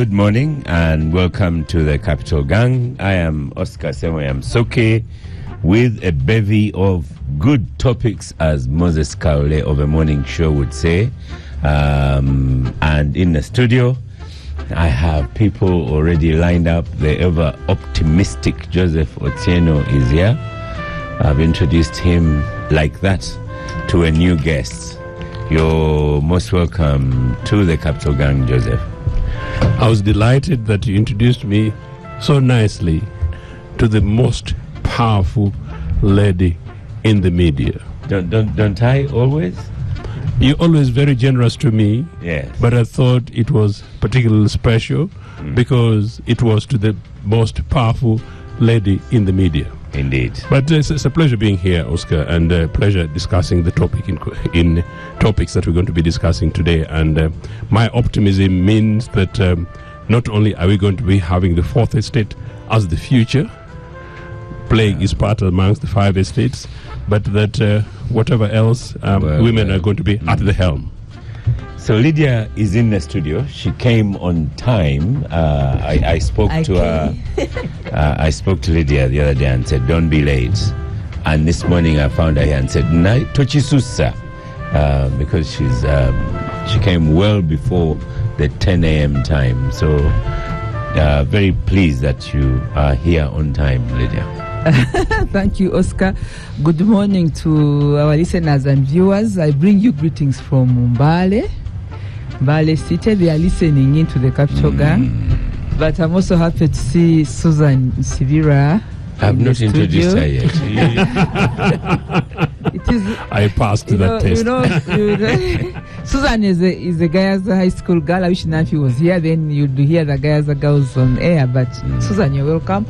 Good morning and welcome to the Capital Gang. I am Oscar Semoyam-Soke with a bevy of good topics, as Moses Kaule of a morning show would say. And in the studio, I have people already lined up. The ever optimistic Joseph Otieno is here. I've introduced him like that to a new guest. You're most welcome to the Capital Gang, Joseph. I was delighted that you introduced me so nicely to the most powerful lady in the media. Don't I always? You're always very generous to me. Yes. But I thought it was particularly special because it was to the most powerful lady in the media. Indeed. But it's a pleasure being here, Oscar, and a pleasure discussing the topic in topics that we're going to be discussing today. And my optimism means that not only are we going to be having the fourth estate as the future, playing its part amongst the five estates, but that whatever else, women are going to be at the helm. So Lydia is in the studio. She came on time. I spoke to her. I spoke to Lydia the other day and said, "Don't be late." And this morning I found her here and said, "Nai tochisusa," because she came well before the 10 a.m. time. So very pleased that you are here on time, Lydia. Thank you, Oscar. Good morning to our listeners and viewers. I bring you greetings from Mbale City. They are listening into the Capital Gang. But I'm also happy to see Susan Sivira. I have not introduced her yet. It is, I passed that test. Susan is a Gayaza high school girl. I wish Nafi was here. Then you'd hear the Gayaza girls on air. But Susan, you're welcome.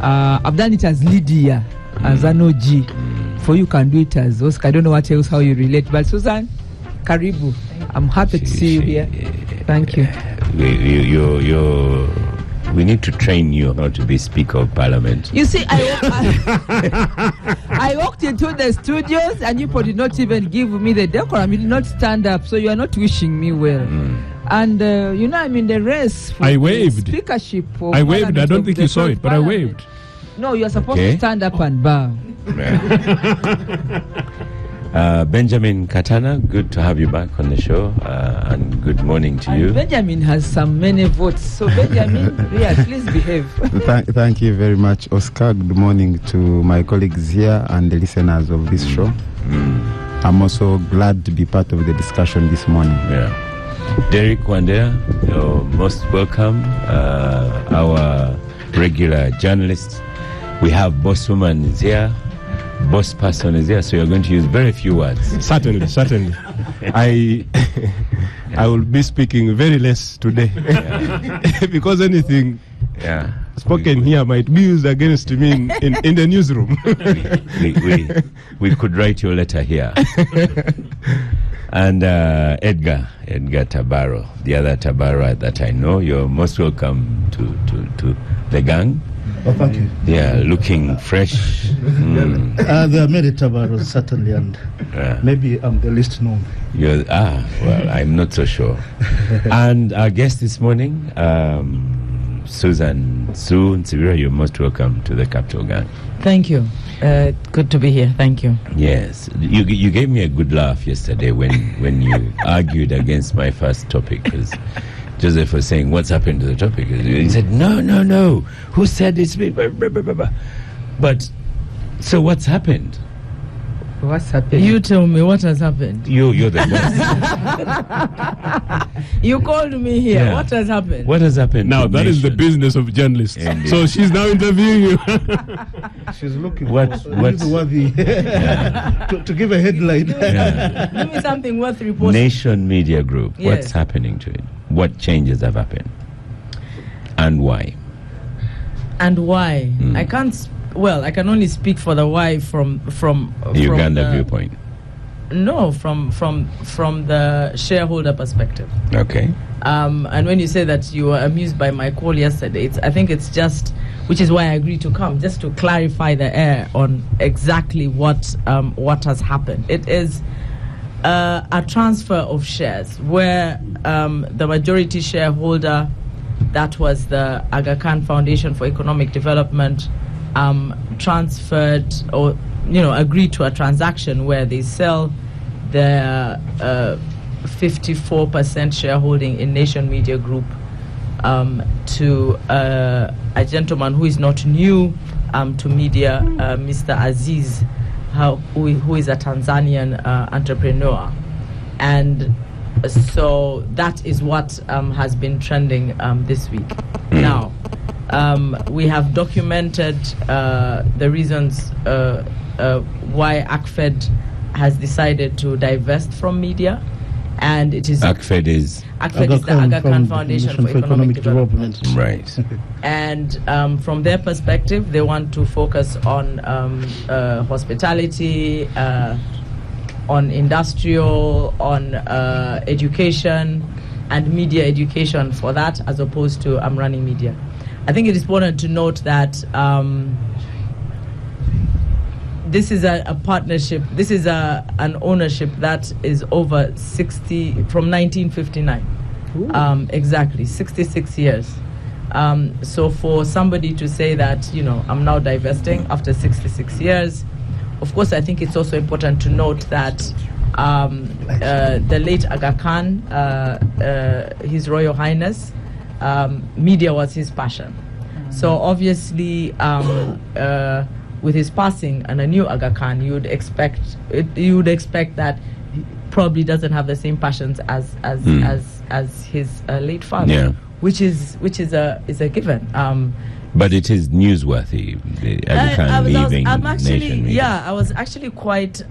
I've done it as Lydia, as an OG. For you can do it as Oscar. I don't know what else, how you relate. But Susan, Karibu. I'm happy to see you here. Thank you. We need to train you how to be Speaker of Parliament. You see, I walked into the studios and you did not even give me the decorum. You did not stand up, so you are not wishing me well. And, I'm in the race for I waved. Speakership. I waved. I don't think you saw it, but I waved. No, you are supposed to stand up and bow. Benjamin Katana, good to have you back on the show, and good morning to you. Benjamin has many votes, so Benjamin, please behave. Thank you very much, Oscar. Good morning to my colleagues here and the listeners of this show. I'm also glad to be part of the discussion this morning. Yeah. Derek Wandera, you're most welcome, our regular journalist. We have Boss Woman is here. Boss person is here, so you're going to use very few words. Certainly. I will be speaking very less today because anything spoken here might be used against me in the newsroom. we could write your letter here. And Edgar Tabaro, the other Tabaro that I know, you're most welcome to the gang. Oh, thank you. Yeah, looking fresh. There are many Tabaros, certainly, and maybe I'm the least known. Well, I'm not so sure. And our guest this morning, Susan Sivira, you're most welcome to the Capital Gang. Thank you. Good to be here. Thank you. Yes. You gave me a good laugh yesterday when you argued against my first topic, because Joseph was saying, "What's happened to the topic?" He said, No. Who said it's me? But, so what's happened? What's happened? You tell me what has happened. You're the boss. You called me here. Yeah. What has happened? What has happened? Now, that is the business of journalists. Indeed. So she's now interviewing you. She's looking what's worthy to give a headline. Give me something worth reporting. Nation Media Group. Yes. What's happening to it? What changes have happened? And why? I can't. I can only speak for the why from Uganda viewpoint. No, from the shareholder perspective. Okay. And when you say that you were amused by my call yesterday, I think it's just, which is why I agreed to come, just to clarify the air on exactly what has happened. It is a transfer of shares where the majority shareholder that was the Aga Khan Foundation for Economic Development, transferred or agreed to a transaction where they sell their 54% shareholding in Nation Media Group to a gentleman who is not new to media, Mr. Aziz, who is a Tanzanian entrepreneur. And so that is what has been trending this week. Now, we have documented the reasons why ACFED has decided to divest from media. And it is ACFED is the Aga Khan Foundation for Economic Development. Right. And from their perspective, they want to focus on hospitality, on industrial, on education, and media education for that, as opposed to running media. I think it is important to note that this is a partnership. This is an ownership that is over 60 from 1959. Exactly 66 years. So for somebody to say that I'm now divesting after 66 years, of course I think it's also important to note that the late Aga Khan, His Royal Highness, media was his passion. So obviously. With his passing and a new Aga Khan, you would expect that he probably doesn't have the same passions as his late father, which is a given. But it is newsworthy. Aga Khan leaving Nation Media. I was actually quite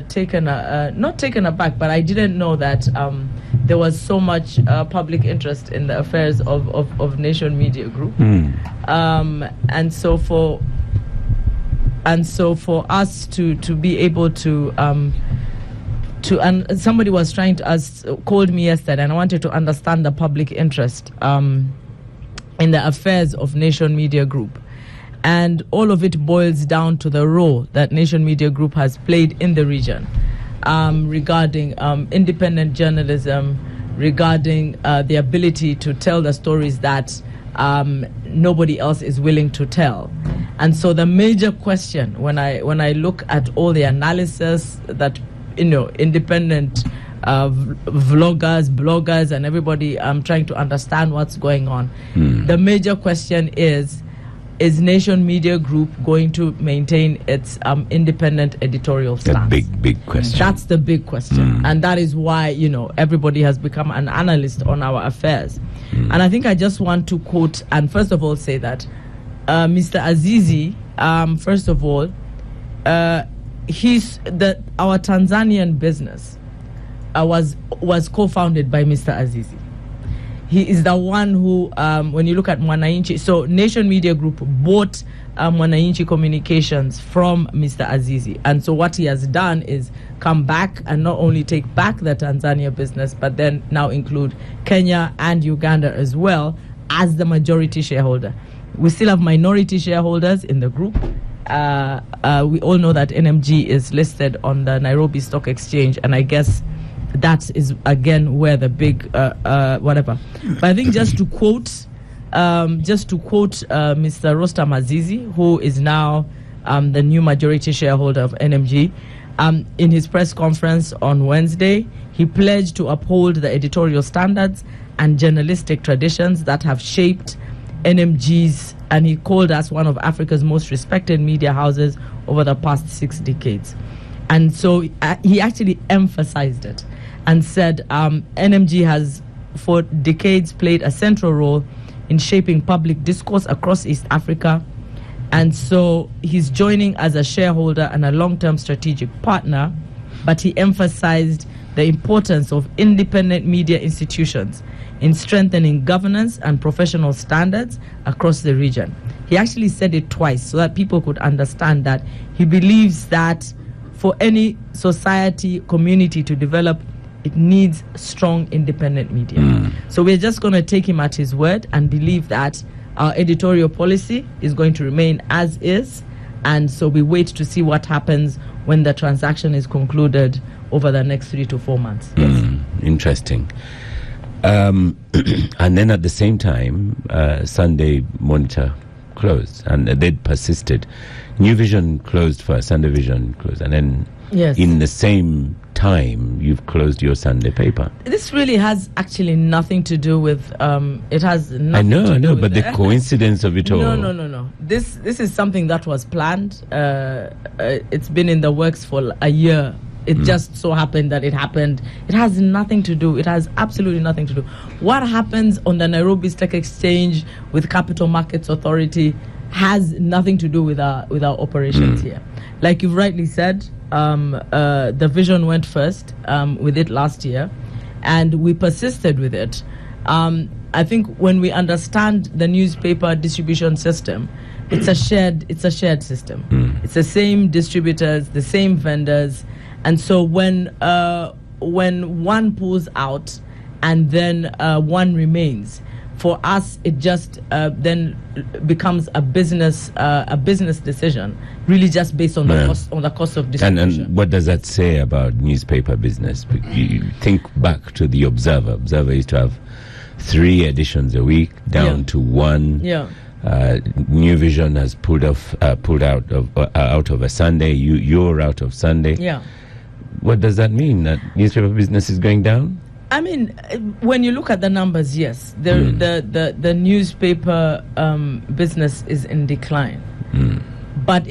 taken, not taken aback, but I didn't know that there was so much public interest in the affairs of Nation Media Group, and so for us to be able to and somebody was trying to called me yesterday, and I wanted to understand the public interest in the affairs of Nation Media Group, and all of it boils down to the role that Nation Media Group has played in the region regarding independent journalism, regarding the ability to tell the stories that nobody else is willing to tell. And so the major question when I look at all the analysis that independent vloggers, bloggers, and everybody trying to understand what's going on, the major question is Nation Media Group going to maintain its independent editorial stance? The big question. That's the big question. And that is why, everybody has become an analyst on our affairs. And I think I just want to quote and first of all say that Mr. Azizi, first of all, our Tanzanian business was co-founded by Mr. Azizi. He is the one who, when you look at Mwananchi, so Nation Media Group bought Mwananchi Communications from Mr. Azizi. And so what he has done is come back and not only take back the Tanzania business, but then now include Kenya and Uganda as well as the majority shareholder. We still have minority shareholders in the group. We all know that NMG is listed on the Nairobi Stock Exchange, and I guess that is again where the big whatever. But I think just to quote Mr. Rostam Azizi, who is now the new majority shareholder of NMG, in his press conference on Wednesday, he pledged to uphold the editorial standards and journalistic traditions that have shaped NMG's, and he called us one of Africa's most respected media houses over the past 6 decades. And so he actually emphasized it and said NMG has for decades played a central role in shaping public discourse across East Africa. And so he's joining as a shareholder and a long-term strategic partner, but he emphasized the importance of independent media institutions in strengthening governance and professional standards across the region. He actually said it twice so that people could understand that he believes that for any society, community to develop, it needs strong independent media. So we're just going to take him at his word and believe that our editorial policy is going to remain as is. And so we wait to see what happens when the transaction is concluded over the next 3 to 4 months. Interesting. And then at the same time, Sunday Monitor closed, and they persisted. New Vision closed first, Sunday Vision closed, and then in the same time, you've closed your Sunday paper. This really has actually nothing to do with. It has nothing. I know, with but the coincidence of it all. No. This is something that was planned. It's been in the works for a year. It just so happened that it happened. It has nothing to do. It has absolutely nothing to do. What happens on the Nairobi Stock Exchange with Capital Markets Authority has nothing to do with our operations here. Like you've rightly said, the Vision went first with it last year, and we persisted with it. I think when we understand the newspaper distribution system, it's a shared system. It's the same distributors, the same vendors. And so when one pulls out and then one remains, for us it just then becomes a business decision, really just based on the cost of distribution. And what does that say about newspaper business? You think back to the Observer. Observer used to have 3 editions a week, down to 1. New Vision has pulled out of a Sunday. You're out of Sunday. What does that mean? That newspaper business is going down? I mean, when you look at the numbers, yes, the newspaper business is in decline. But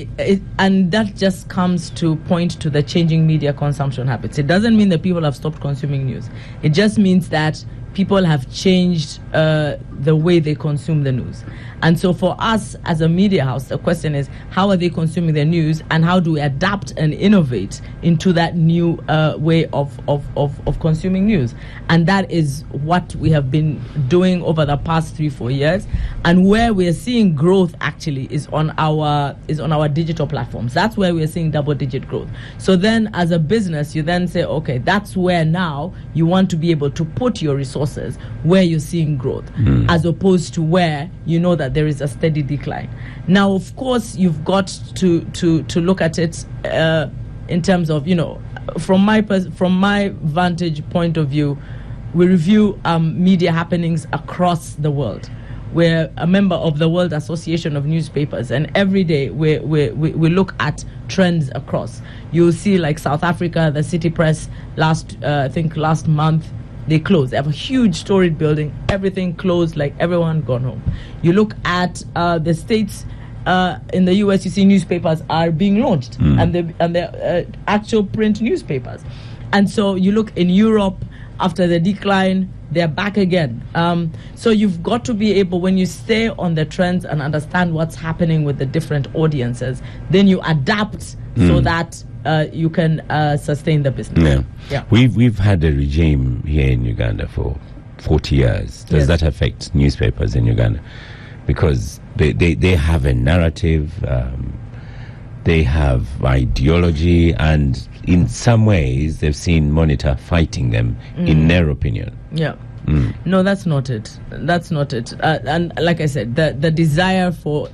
and that just comes to point to the changing media consumption habits. It doesn't mean that people have stopped consuming news. It just means that people have changed the way they consume the news. And so for us as a media house, the question is, how are they consuming their news, and how do we adapt and innovate into that new way of consuming news? And that is what we have been doing over the past 3-4 years. And where we are seeing growth actually is on our digital platforms. That's where we are seeing double-digit growth. So then as a business, you then say, okay, that's where now you want to be able to put your resources where you're seeing growth, as opposed to where you know that there is a steady decline. Now, of course, you've got to look at it in terms of, from my vantage point of view, we review media happenings across the world. We're a member of the World Association of Newspapers, and every day we look at trends across. You'll see, like South Africa, the City Press last month, they closed. They have a huge storied building. Everything closed, like everyone gone home. You look at the States, in the US, you see newspapers are being launched, and they're actual print newspapers. And so you look in Europe, after the decline, they're back again. So you've got to be able, when you stay on the trends and understand what's happening with the different audiences, then you adapt so that you can sustain the business. Yeah. We've had a regime here in Uganda for 40 years. Does that affect newspapers in Uganda? Because they have a narrative, they have ideology, and in some ways they've seen Monitor fighting them, in their opinion. No, that's not it. And like I said, the desire for,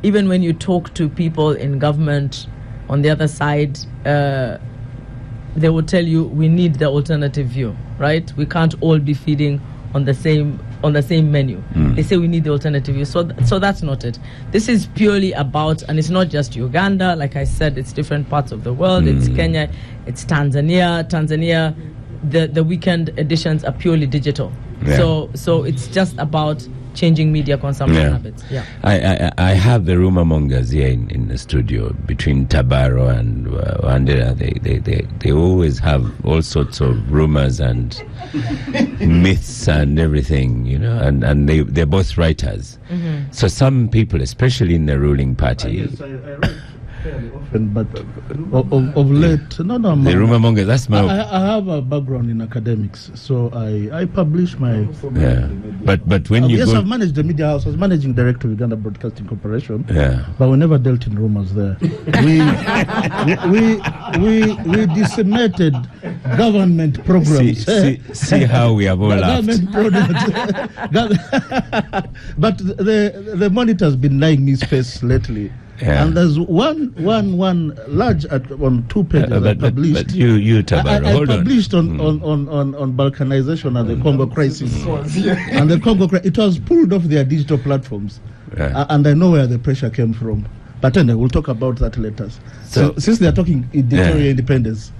even when you talk to people in government on the other side, they will tell you, we need the alternative view, right? We can't all be feeding on the same menu. They say we need the alternative view. So that's not it. This is purely about, and it's not just Uganda. Like I said, it's different parts of the world. It's Kenya, it's Tanzania. The weekend editions are purely digital. So it's just about changing media consumption habits. I have the rumor mongers here in the studio between Tabaro and Wandera. They always have all sorts of rumors and myths and everything, and they're both writers. So some people, especially in the ruling party, I write fairly often, but of late, the rumor monger. That's my. I have a background in academics, so I publish my. But when you go, I've managed the media house. I was managing director of Uganda Broadcasting Corporation. But we never dealt in rumors there. we disseminated government programs. See how we have all laughed. Government products. But the Monitor's been lying in his face lately. And there's one large on 2 pages I published. But you Tabaro, hold on. I published on balkanization and the Congo crisis. And the Congo crisis, it was pulled off their digital platforms. And I know where the pressure came from. But anyway, we'll talk about that later. So since they are talking editorial independence.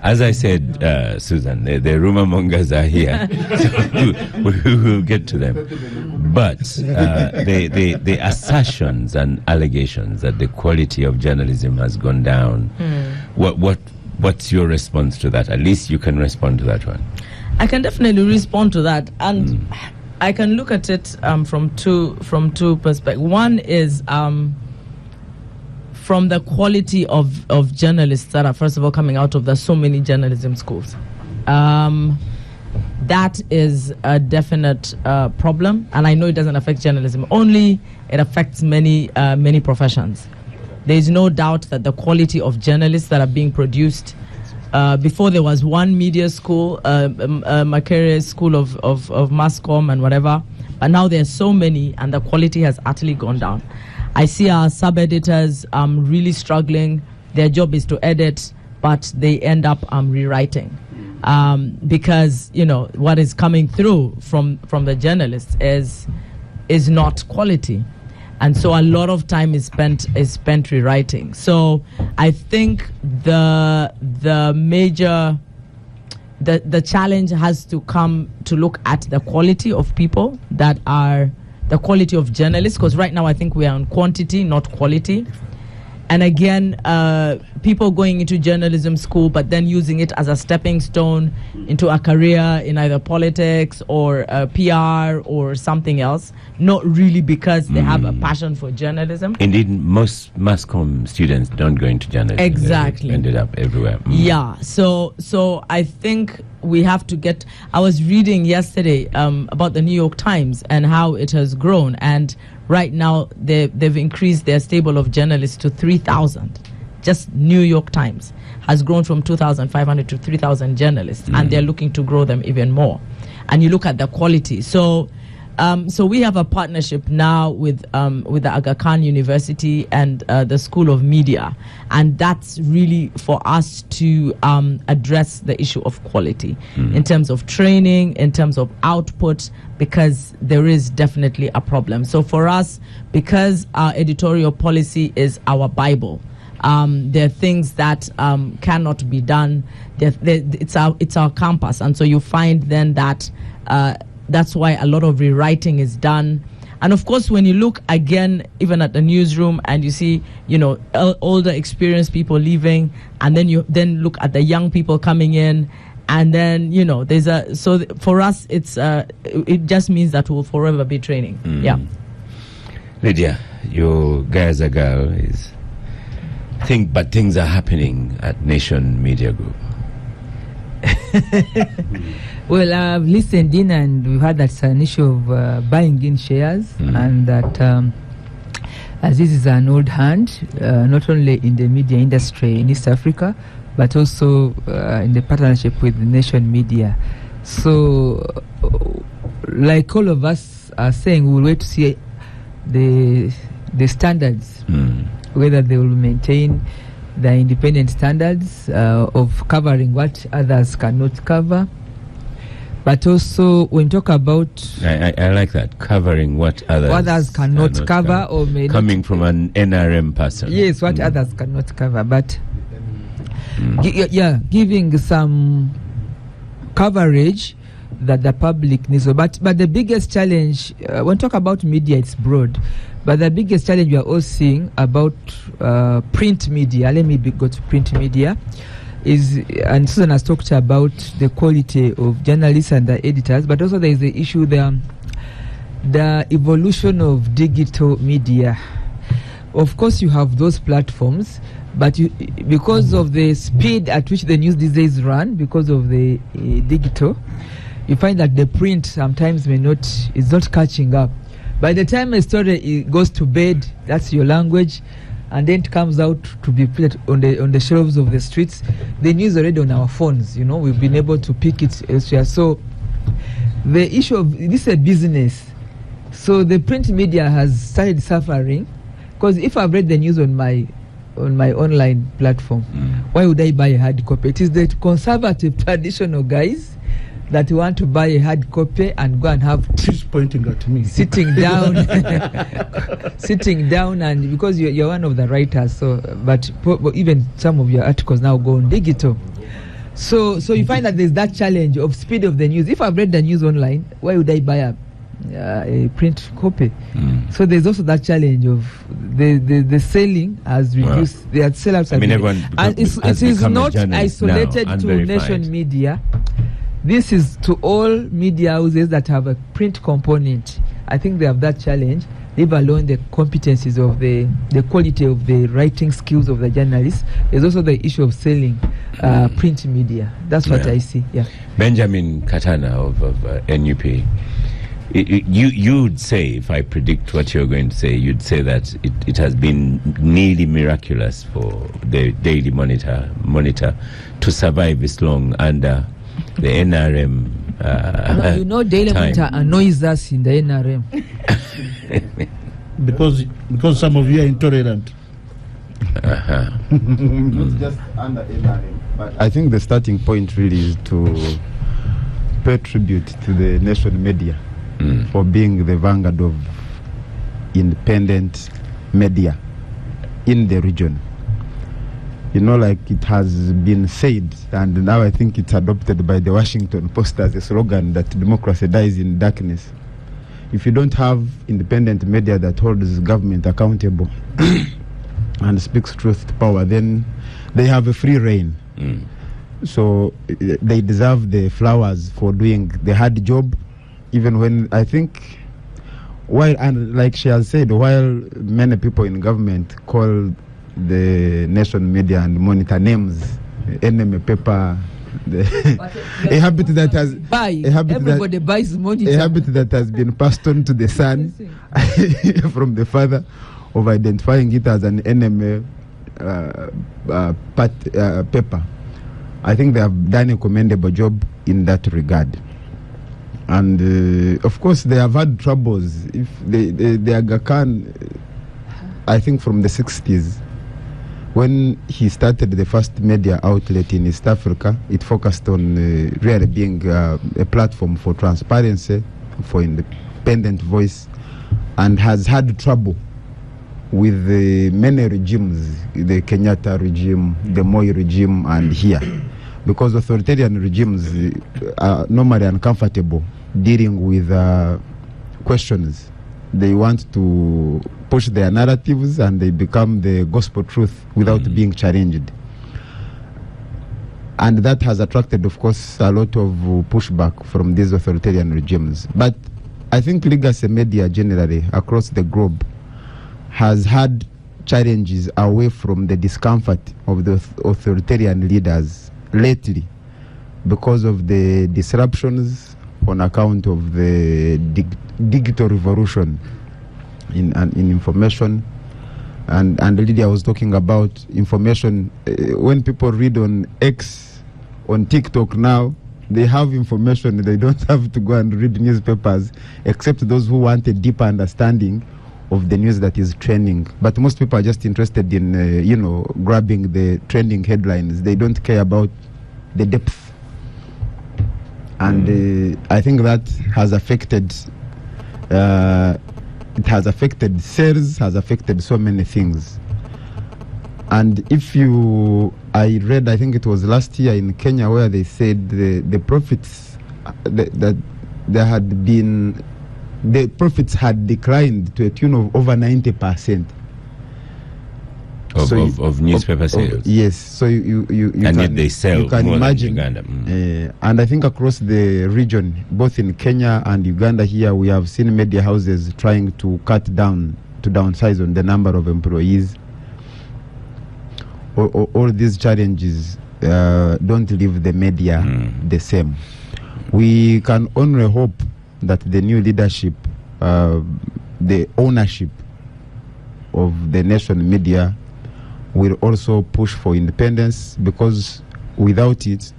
As I said, Susan, the rumor mongers are here. So we will get to them. But the assertions and allegations that the quality of journalism has gone down, what's your response to that? At least you can respond to that one. I can definitely respond to that. And I can look at it from two perspectives. One is from the quality of journalists that are, first of all, coming out of so many journalism schools. That is a definite problem, and I know it doesn't affect journalism only, it affects many professions. There is no doubt that the quality of journalists that are being produced, before there was one media school, Makerere School of Mass Comm and whatever, but now there are so many, and the quality has utterly gone down. I see our sub-editors really struggling. Their job is to edit, but they end up rewriting. Because, what is coming through from the journalists is not quality. And so a lot of time is spent rewriting. So I think the challenge has to come to look at the quality of people that are the quality of journalists, because right now I think we are on quantity, not quality. And again, people going into journalism school, but then using it as a stepping stone into a career in either politics or PR or something else, not really because they have a passion for journalism. Indeed, most mass comm students don't go into journalism. Exactly. They ended up everywhere. Yeah, so I think we have to get... I was reading yesterday about the New York Times and how it has grown, and right now they've increased their stable of journalists to 3,000. Just New York Times has grown from 2,500 to 3,000 journalists, and they're looking to grow them even more. And you look at the quality. So we have a partnership now with the Aga Khan University and the School of Media, and that's really for us to address the issue of quality in terms of training, in terms of output, because there is definitely a problem. So for us, because our editorial policy is our Bible, there are things that cannot be done. It's our compass, and so you find then that that's why a lot of rewriting is done. And of course, when you look again, even at the newsroom, and you see, older experienced people leaving, and then you look at the young people coming in, and then so for us, it just means that we'll forever be training. Yeah. Lydia, your guys a girl is but things are happening at Nation Media Group. Well, I've listened in, and we've had that's an issue of buying in shares, and that as this is an old hand, not only in the media industry in East Africa, but also in the partnership with Nation Media. So, like all of us are saying, we'll wait to see the standards, whether they will maintain the independent standards of covering what others cannot cover. But also, when you talk about... I like that, covering what others cannot cover or may coming from an NRM person. Yes, what others cannot cover. But, giving some coverage that the public needs. But the biggest challenge, when you talk about media, it's broad. But the biggest challenge we are all seeing about print media, let me go to print media, is, and Susan has talked about the quality of journalists and the editors, but also there is the issue, the evolution of digital media. Of course, you have those platforms, but because of the speed at which the news these days run, because of the digital, you find that the print sometimes is not catching up. By the time a story goes to bed, that's your language, and then it comes out to be put on the shelves of the streets, the news already on our phones. We've been able to pick it elsewhere. So the issue of this is a business. So the print media has started suffering, Because if I've read the news on my online platform, why would I buy a hard copy? It is the conservative traditional guys that want to buy a hard copy and go and have She's pointing at me. sitting down and because you're one of the writers, so but even some of your articles now go on digital, so you find that there's that challenge of speed of the news. If I've read the news online, why would I buy a print copy? So there's also that challenge of the selling has reduced. The sellouts have everyone and it is not isolated to nation media. This is to all media houses that have a print component. I think they have that challenge, leave alone the competencies of the quality of the writing skills of the journalists. There's also the issue of selling print media. That's what I see. Yeah. Benjamin Katana of NUP. You would say, if I predict what you're going to say, you'd say that it has been nearly miraculous for the Daily Monitor to survive this long under the NRM. Daily Monitor annoys us in the NRM. because some of you are intolerant. Not just under NRM, but I think the starting point really is to pay tribute to the nation media for being the vanguard of independent media in the region. Like it has been said, and now I think it's adopted by the Washington Post as a slogan that democracy dies in darkness. If you don't have independent media that holds government accountable and speaks truth to power, then they have a free reign. So they deserve the flowers for doing the hard job, even when I think, and like she has said, while many people in government call the nation media and Monitor names, enemy paper, a habit that has everybody buys Monitor. A habit that has been passed on to the son from the father of identifying it as an enemy paper. I think they have done a commendable job in that regard. And of course they have had troubles. If the Aga Khan, I think from the 60s, when he started the first media outlet in East Africa, it focused on really being a platform for transparency, for independent voice, and has had trouble with many regimes, the Kenyatta regime, the Moi regime, and here. Because authoritarian regimes are normally uncomfortable dealing with questions. They want to push their narratives and they become the gospel truth without being challenged. And that has attracted, of course, a lot of pushback from these authoritarian regimes. But I think legacy media generally across the globe has had challenges away from the discomfort of the authoritarian leaders lately because of the disruptions on account of the digital revolution in information. And Lydia was talking about information. When people read on X, on TikTok now, they have information. They don't have to go and read newspapers, except those who want a deeper understanding of the news that is trending. But most people are just interested in, grabbing the trending headlines. They don't care about the depth. And I think that has affected, it has affected sales, has affected so many things. And I read, I think it was last year in Kenya, where they said the profits, that there had been, the profits had declined to a tune of over 90%. Of newspaper sales. Yes, so you and yet they sell. You can more imagine. Than Uganda. And I think across the region, both in Kenya and Uganda, here we have seen media houses trying to downsize on the number of employees. All these challenges don't leave the media the same. We can only hope that the new leadership, the ownership of the nation media, will also push for independence, because without it,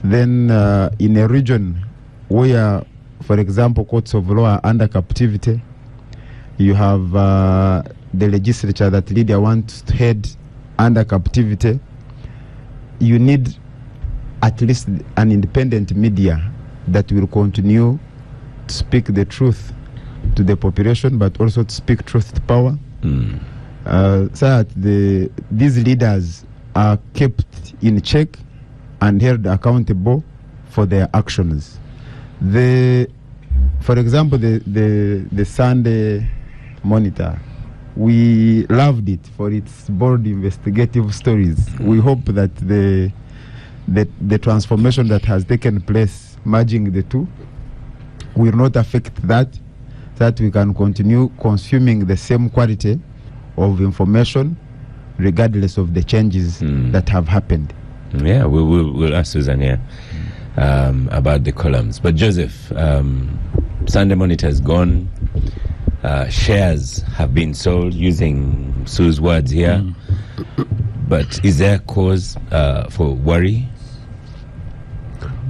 then in a region where, for example, courts of law are under captivity, you have the legislature that Lydia wants to head under captivity, you need at least an independent media that will continue to speak the truth to the population, but also to speak truth to power, so that these leaders are kept in check and held accountable for their actions. For example, the Sunday Monitor, we loved it for its bold investigative stories. We hope that the transformation that has taken place, merging the two, will not affect that we can continue consuming the same quality of information regardless of the changes that have happened. Yeah, we'll ask Susan here about the columns. But Joseph, Sunday Monitor has gone. Shares have been sold, using Sue's words here. But is there cause for worry?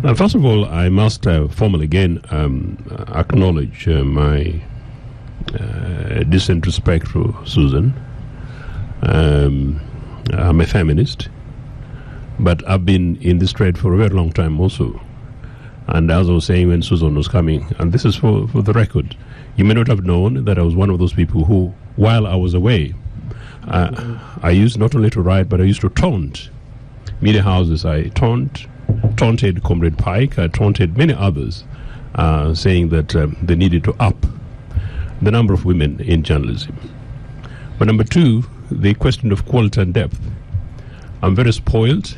Now, first of all, I must formally again acknowledge my decent respect for Susan. I'm a feminist, but I've been in this trade for a very long time also. And as I was saying when Susan was coming, and this is for the record, you may not have known that I was one of those people who, while I was away, I used not only to write, but I used to taunt media houses. I taunted Comrade Pike, I taunted many others, saying that they needed to up the number of women in journalism. But number two, the question of quality and depth. I'm very spoiled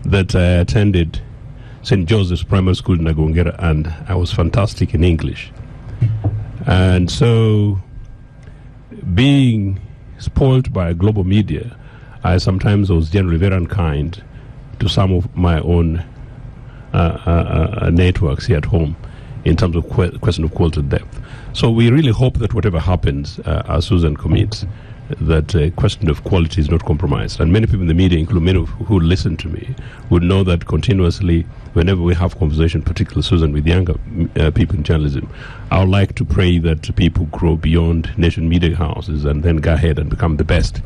that I attended St. Joseph's Primary School in Nagongera, and I was fantastic in English. And so, being spoiled by global media, I sometimes was generally very unkind to some of my own networks here at home in terms of question of quality and depth. So we really hope that whatever happens, as Susan commits, that question of quality is not compromised. And many people in the media, including many who listen to me, would know that continuously, whenever we have conversation, particularly Susan, with younger people in journalism, I would like to pray that people grow beyond nation media houses and then go ahead and become the best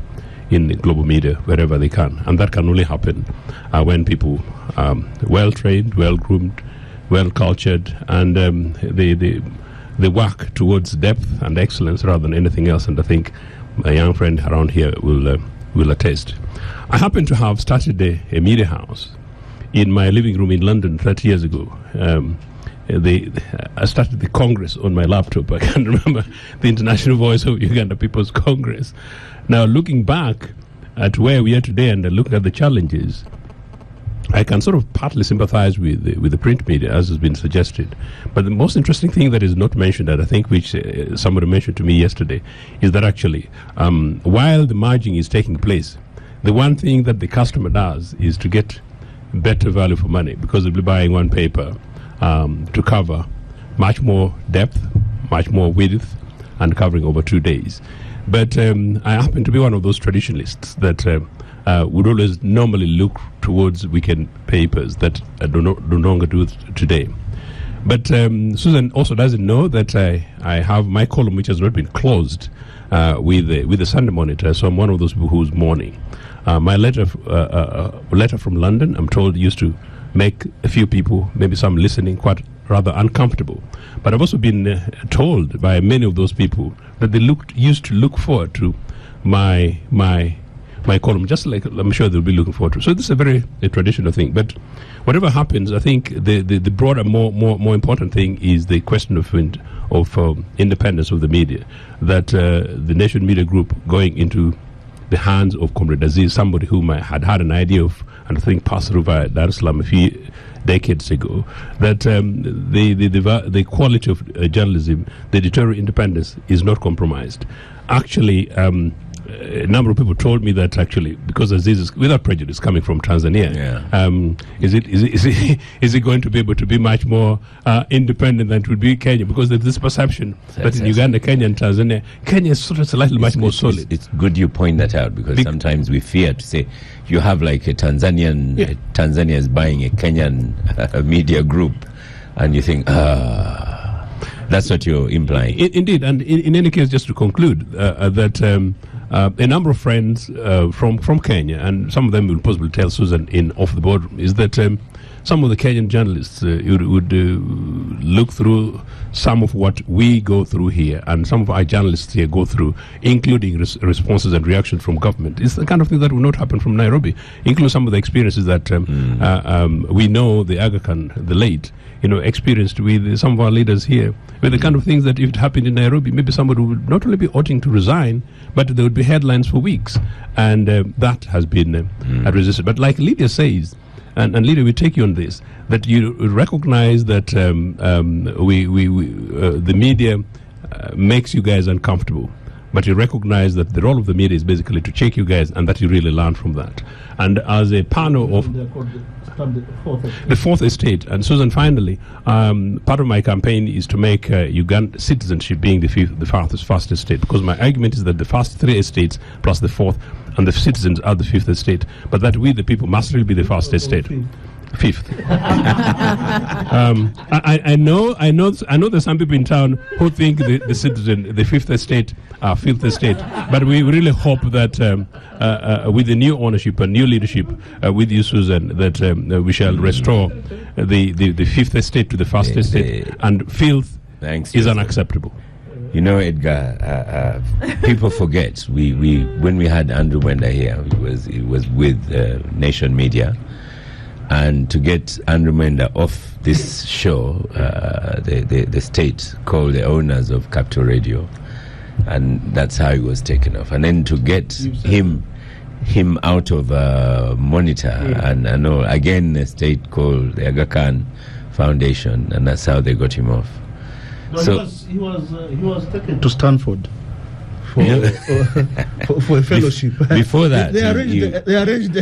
in the global media wherever they can. And that can only happen when people are well-trained, well-groomed, well-cultured, and they work towards depth and excellence rather than anything else. And I think a young friend around here will attest. I happen to have started a media house in my living room in London 30 years ago. I started the Congress on my laptop. I can remember the International Voice of Uganda People's Congress. Now, looking back at where we are today and looking at the challenges, I can sort of partly sympathize with the print media, as has been suggested. But the most interesting thing that is not mentioned, and I think which somebody mentioned to me yesterday, is that actually, while the merging is taking place, the one thing that the customer does is to get better value for money, because they'll be buying one paper to cover much more depth, much more width, and covering over 2 days. But I happen to be one of those traditionalists that would always normally look towards weekend papers that do no longer do today. But Susan also doesn't know that I have my column, which has not been closed, with the Sunday Monitor. So I'm one of those people who's mourning. My letter from London, I'm told, used to make a few people, maybe some listening, quite rather uncomfortable. But I've also been told by many of those people that they used to look forward to my column, just like I'm sure they'll be looking forward to. So this is a traditional thing. But whatever happens, I think the broader, more important thing is the question of independence of the media. That the Nation Media Group going into the hands of Comrade Aziz, somebody whom I had an idea of, and I think passed through via Dar es Salaam a few decades ago, that the quality of journalism, the editorial independence, is not compromised. Actually, a number of people told me that actually, because Aziz is, without prejudice, coming from Tanzania, is it going to be able to be much more independent than it would be Kenya? Because there's this perception that in Uganda, Kenya and Tanzania, Kenya is sort of slightly much more solid. It's good you point that out, because sometimes we fear to say, you have like a Tanzanian, Tanzania is buying a Kenyan media group, and you think, That's what you're implying. Indeed, and in any case, just to conclude, that a number of friends from Kenya, and some of them will possibly tell Susan in off the board, is that some of the Kenyan journalists would look through some of what we go through here, and some of our journalists here go through, including responses and reactions from government. It's the kind of thing that will not happen from Nairobi, including some of the experiences that we know the Aga Khan, the late, experienced with some of our leaders here, with the kind of things that if it happened in Nairobi, maybe somebody would not only be oughting to resign, but there would be headlines for weeks. And that has been resisted. But like Lydia says, and Lydia, we take you on this, that you recognize that the media makes you guys uncomfortable. But you recognize that the role of the media is basically to check you guys, and that you really learn from that. And as a panel of the fourth estate, and Susan, finally, part of my campaign is to make Uganda citizenship being the first estate, because my argument is that the first three estates plus the fourth and the citizens are the fifth estate, but that we the people must really be the first estate. Fifth. I know there's some people in town who think the citizen, the fifth estate, are fifth estate, but we really hope that with the new ownership and new leadership with you, Susan, that we shall restore the fifth estate to the first estate, and filth is unacceptable. Edgar, people forget. We when we had Andrew Mwenda here, it was with Nation Media. And to get Andrew Mwenda off this show, the state called the owners of Capital Radio, and that's how he was taken off. And then to get him out of Monitor, and all, again the state called the Aga Khan Foundation, and that's how they got him off. No, so he was taken to Stanford for a fellowship. Before that, they arranged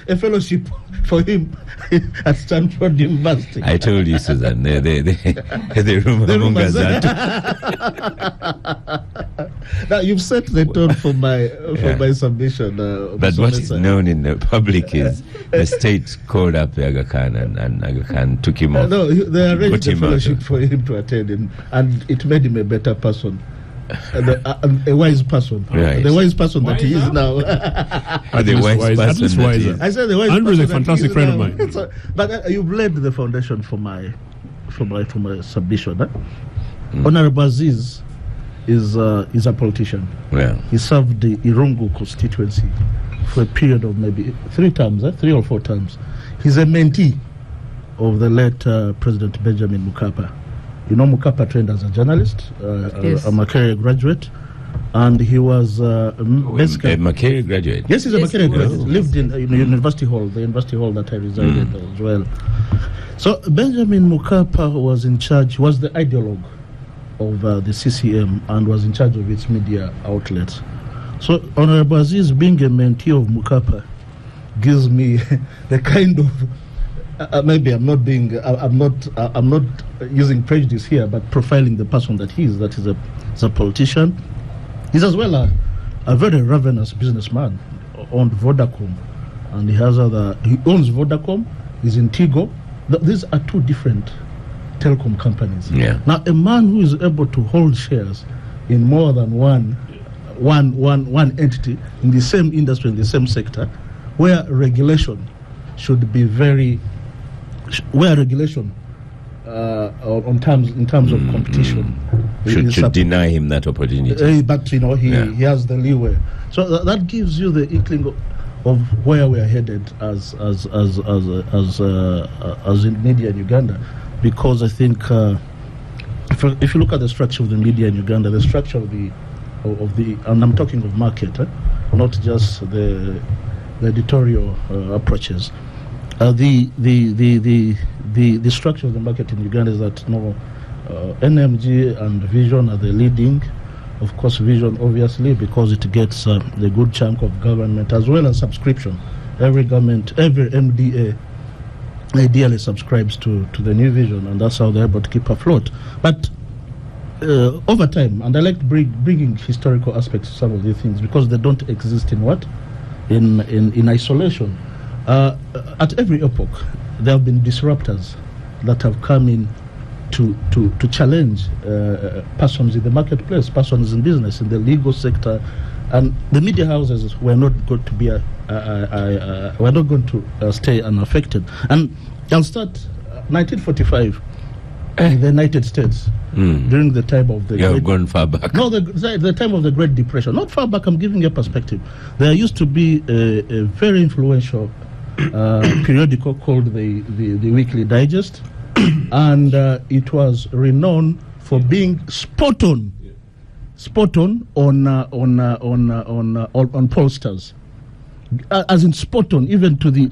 a fellowship for him at Stanford University. I told you, Susan, the rumors are. Now you've set the tone for my submission. But what is known in the public is the state called up the Aga Khan, and Aga Khan took him off. No, they arranged a fellowship for him to attend, and it made him a better person. A wise person, right. The wise person that he is now. The wise person. I said the wise Andrew is a person fantastic friend of mine. But you've laid the foundation for my submission. Honorable Aziz is a politician. Yeah. He served the Irungu constituency for a period of maybe 3 or 4 terms. He's a mentee of the late President Benjamin Mkapa. Mkapa trained as a journalist, yes. A Makerere graduate, and he was basically a Makerere graduate. Yes, he's a Makerere graduate. Lived in University Hall, the University Hall that I resided as well. So Benjamin Mkapa was in charge, was the ideologue of the CCM, and was in charge of its media outlets. So Honorable Aziz, being a mentee of Mkapa, gives me the kind of maybe I'm not using prejudice here, but profiling the person that he is. That is a politician. He's as well a very ravenous businessman. Owned Vodacom, and he owns Vodacom. He's in Tigo. These are 2 different telecom companies. Yeah. Now, a man who is able to hold shares in more than one entity in the same industry, in the same sector, where regulation should be in terms of competition should deny him that opportunity. But he has the leeway. So that gives you the inkling of where we are headed as in media in Uganda, because I think if you look at the structure of the media in Uganda, the structure of the and I'm talking of market, not just the editorial approaches. The structure of the market in Uganda is that NMG and Vision are the leading. Of course, Vision obviously because it gets a good chunk of government as well as subscription. Every MDA ideally subscribes to the new Vision, and that's how they're able to keep afloat. But over time, and I like bringing historical aspects to some of these things because they don't exist in isolation. At every epoch, there have been disruptors that have come in to challenge persons in the marketplace, persons in business, in the legal sector, and the media houses were not going to be stay unaffected. And I'll start 1945 in the United States during the time of the. You have gone far back. No, the time of the Great Depression. Not far back. I'm giving you a perspective. There used to be a very influential periodical called the Weekly Digest, and it was renowned for being spot on pollsters, as in spot on, even to the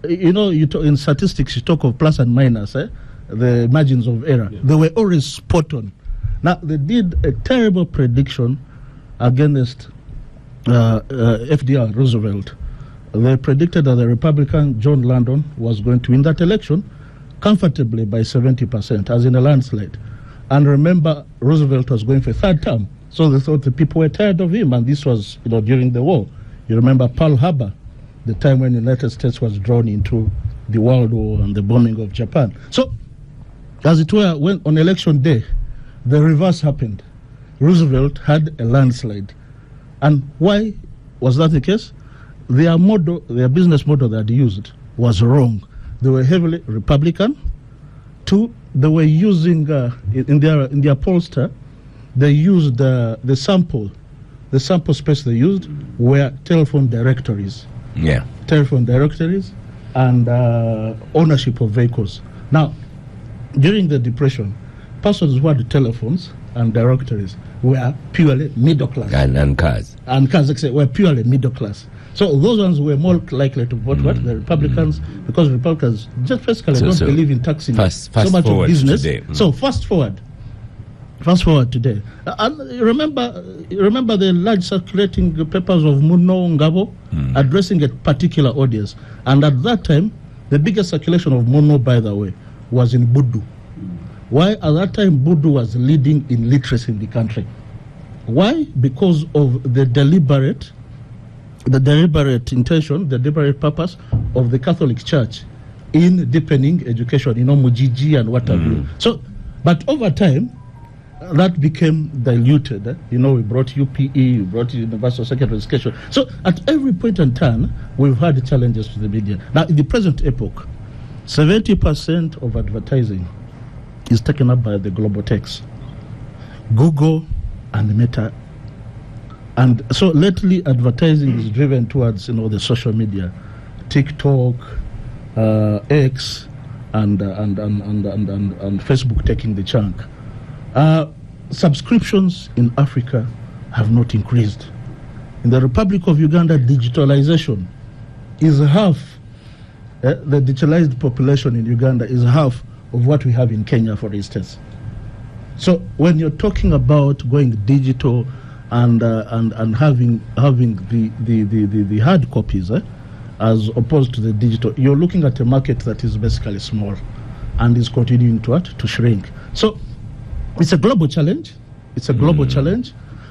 in statistics you talk of plus and minus, the margins of error. They were always spot on. Now they did a terrible prediction against FDR Roosevelt. They predicted that the Republican John Landon was going to win that election comfortably by 70%, as in a landslide. And remember, Roosevelt was going for a third term, so they thought the people were tired of him, and this was during the war. You remember Pearl Harbor, the time when the United States was drawn into the World War and the bombing of Japan. So, as it were, when on election day, the reverse happened. Roosevelt had a landslide. And why was that the case? Their business model that they used was wrong. They were heavily Republican. Two, they were using in their pollster, they used the sample space they used were telephone directories. Yeah. Telephone directories and ownership of vehicles. Now, during the Depression, persons who had telephones and directories were purely middle class. And cars. And cars, were purely middle class. So those ones were more likely to vote the Republicans, because Republicans just basically don't believe in taxing fast so much of business. Today. So fast forward today. And remember the large circulating papers of Muno Ngabo addressing a particular audience. And at that time, the biggest circulation of Muno, by the way, was in Budu. Why? At that time, Budu was leading in literacy in the country. Why? Because of the deliberate intention, the deliberate purpose of the Catholic Church in deepening education, Mujiji and what have you. So, but over time, that became diluted. We brought UPE, we brought Universal Secondary Education. So, at every point in time, we've had challenges to the media. Now, in the present epoch, 70% of advertising is taken up by the global techs, Google and Meta. And so lately, advertising is driven towards the social media, TikTok, X, and Facebook taking the chunk. Subscriptions in Africa have not increased. In the Republic of Uganda, digitalization is half. The digitalized population in Uganda is half of what we have in Kenya, for instance. So when you're talking about going digital and having the hard copies as opposed to the digital, you're looking at a market that is basically small and is continuing to shrink. So it's a global challenge.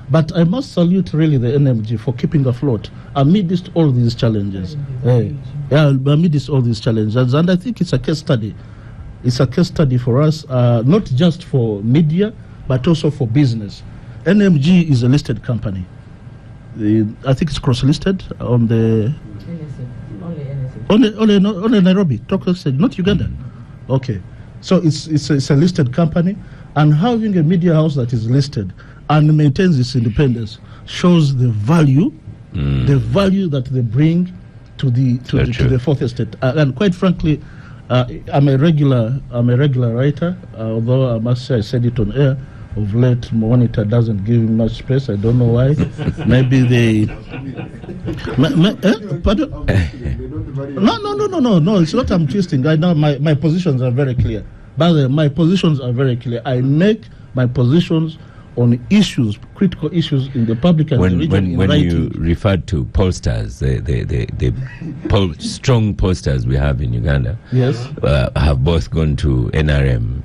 But I must salute really the NMG for keeping afloat amidst all these challenges. Amidst all these challenges, and I think it's a case study. It's a case study for us, not just for media, but also for business. NMG is a listed company. I think it's cross-listed on the... Only Nairobi, not Uganda. Okay. So it's a listed company, and having a media house that is listed and maintains its independence shows the value that they bring to the fourth estate. And quite frankly, I'm a regular writer, although I must say I said it on air. Of late, Monitor doesn't give me much space. I don't know why. Maybe they... Pardon? No. It's not I'm twisting. I know my positions are very clear. By the way, my positions are very clear. I make my positions on issues critical issues in the public and the region when you referred to pollsters, the strong pollsters we have in Uganda, yes, have both gone to NRM.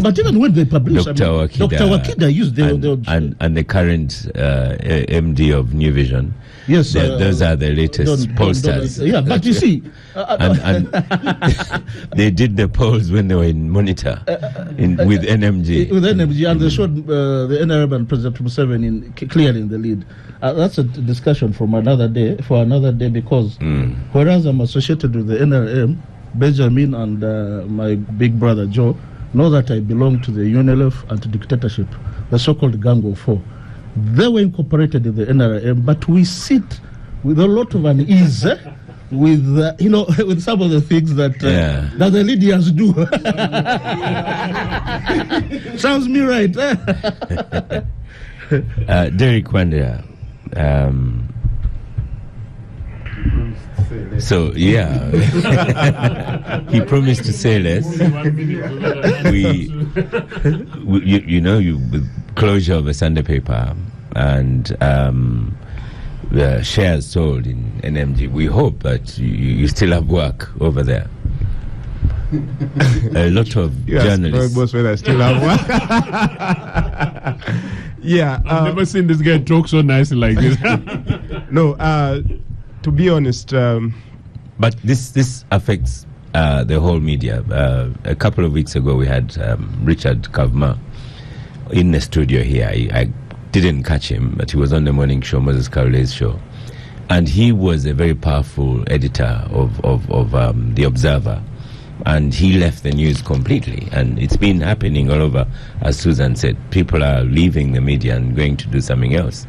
But even when they publish, Dr. Wakida used and the current MD of New Vision. Yes, those are the latest pollsters. Yeah, but you see, and they did the polls when they were in Monitor with NMG. With NMG, and they showed the NRM and President Museveni clearly in the lead. That's a discussion for another day, because whereas I'm associated with the NRM, Benjamin and my big brother Joe know that I belong to the UNLF anti-dictatorship, the so-called Gang of Four. They were incorporated in the NRM, but we sit with a lot of unease with with some of the things that that the leaders do. Sounds me right. Derek Wandera. So he promised to say less. With closure of the Sunday paper and the shares sold in NMG, we hope that you still have work over there. A lot of journalists. I still have work. I've never seen this guy talk so nicely like this. No, to be honest, but this affects the whole media. A couple of weeks ago, we had Richard Kavma in the studio here. I didn't catch him, but he was on the morning show, Moses Karule's show, and he was a very powerful editor of The Observer, and he left the news completely. And it's been happening all over, as Susan said. People are leaving the media and going to do something else.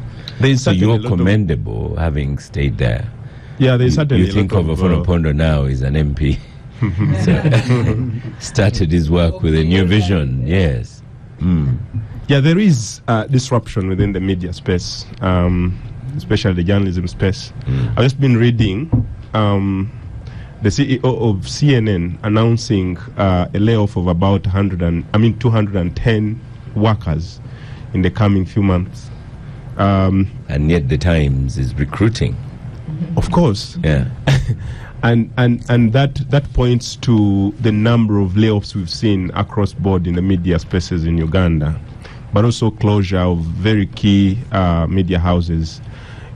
So you're commendable having stayed there. Yeah, there's certainly. You think of Ofono Pondo now is an MP. Started his work with a New Vision. Yes. Yeah, there is disruption within the media space, especially the journalism space. I've just been reading the CEO of CNN announcing a layoff of about 210 workers in the coming few months. And yet the Times is recruiting. Of course. Yeah. And that points to the number of layoffs we've seen across board in the media spaces in Uganda, but also closure of very key media houses.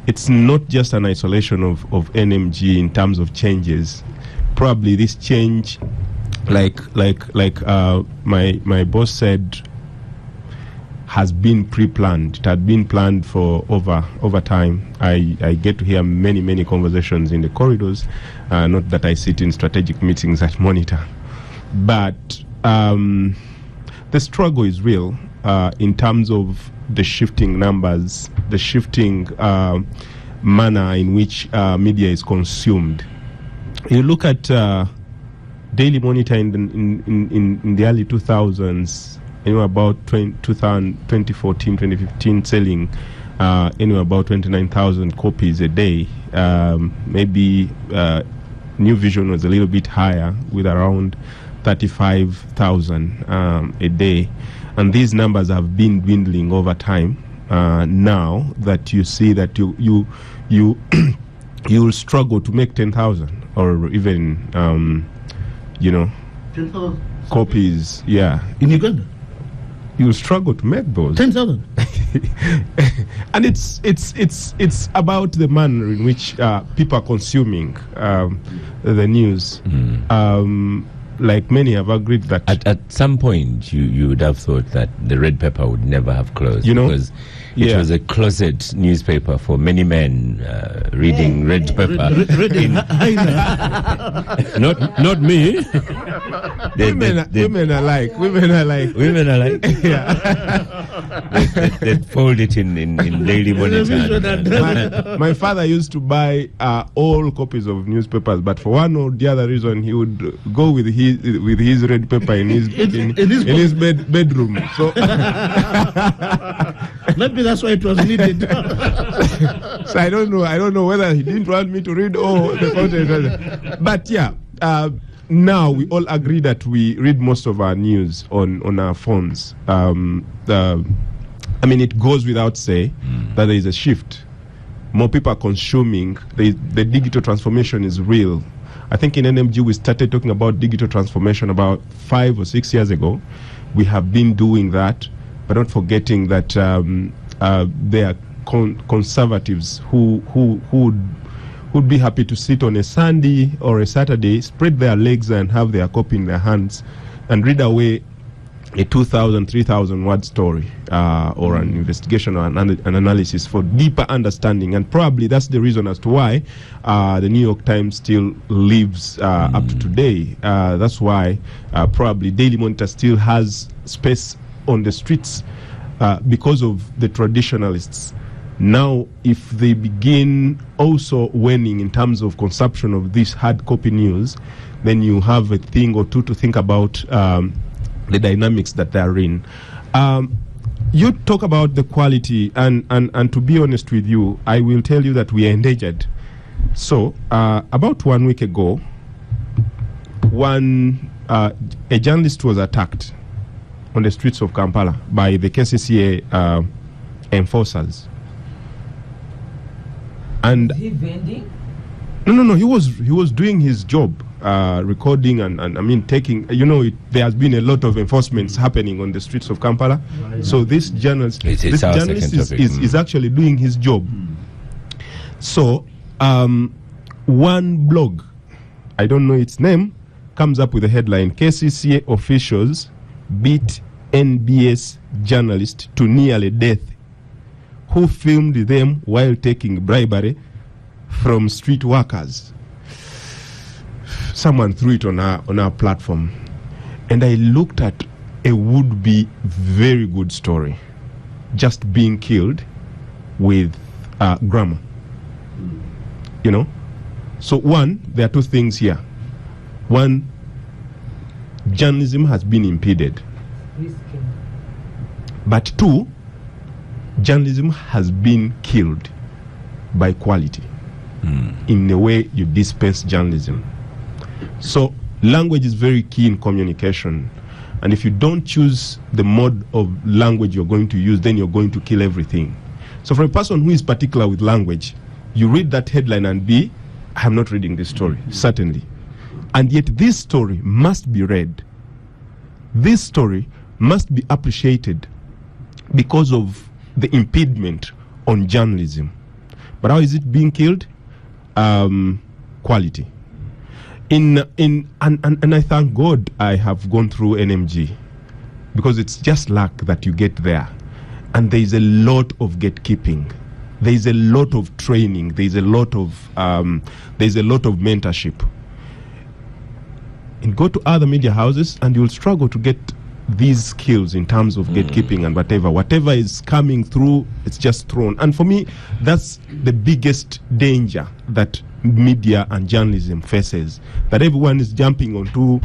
It's not just an isolation of NMG in terms of changes. Probably this change, like my boss said, has been pre-planned. It had been planned for over time. I get to hear many conversations in the corridors. Not that I sit in strategic meetings at Monitor, but the struggle is real in terms of the shifting numbers, the shifting manner in which media is consumed. You look at Daily Monitor in the early 2000s. Anywhere about 2014, 2015, selling anywhere about 29,000 copies a day. Maybe New Vision was a little bit higher, with around 35,000 a day. And these numbers have been dwindling over time. Now that you see that you will struggle to make 10,000 or even 10,000 copies. Yeah, in Uganda. You'll struggle to make those 10,000, and it's about the manner in which people are consuming the news. Like many have agreed that at some point you would have thought that the Red Pepper would never have closed, because it was a closet newspaper for many men reading Red Pepper. Not me. Women are like. Yeah. They'd fold it in Daily Monitor. My father used to buy all copies of newspapers, but for one or the other reason, he would go with his Red Pepper in his bedroom. So maybe that's why it was needed. So I don't know whether he didn't want me to read all the content. But now we all agree that we read most of our news on our phones. I mean, it goes without say that there is a shift. More people are consuming. The digital transformation is real. I think in NMG we started talking about digital transformation about 5 or 6 years ago. We have been doing that, but not forgetting that there are conservatives who would be happy to sit on a Sunday or a Saturday, spread their legs and have their copy in their hands and read away a 2,000, 3,000 word story or an investigation or an analysis for deeper understanding. And probably that's the reason as to why the New York Times still lives up to today. That's why probably Daily Monitor still has space on the streets because of the traditionalists. Now, if they begin also waning in terms of consumption of this hard copy news, then you have a thing or two to think about the dynamics that they are in. You talk about the quality, and to be honest with you, I will tell you that we are endangered. So, about 1 week ago, a journalist was attacked on the streets of Kampala by the KCCA enforcers. And Is he vending? No. He was doing his job, recording and I mean taking. There has been a lot of enforcements happening on the streets of Kampala. Right. So this journalist, is actually doing his job. So one blog, I don't know its name, comes up with a headline: KCCA officials beat NBS journalist to nearly death, who filmed them while taking bribery from street workers. Someone threw it on our platform, and I looked at a would-be very good story, just being killed with grammar. So one, there are two things here. One, journalism has been impeded. But two, journalism has been killed by quality. In a way, you dispense journalism. So language is very key in communication. And if you don't choose the mode of language you're going to use, then you're going to kill everything. So for a person who is particular with language, you read that headline and I'm not reading this story, certainly. And yet this story must be read. This story must be appreciated because of the impediment on journalism. But how is it being killed? Quality. And I thank God I have gone through NMG, because it's just luck that you get there. And there is a lot of gatekeeping. There is a lot of training. There is a lot of mentorship. And go to other media houses and you'll struggle to get these skills in terms of gatekeeping and whatever is coming through, it's just thrown. And for me, that's the biggest danger that media and journalism faces, that everyone is jumping onto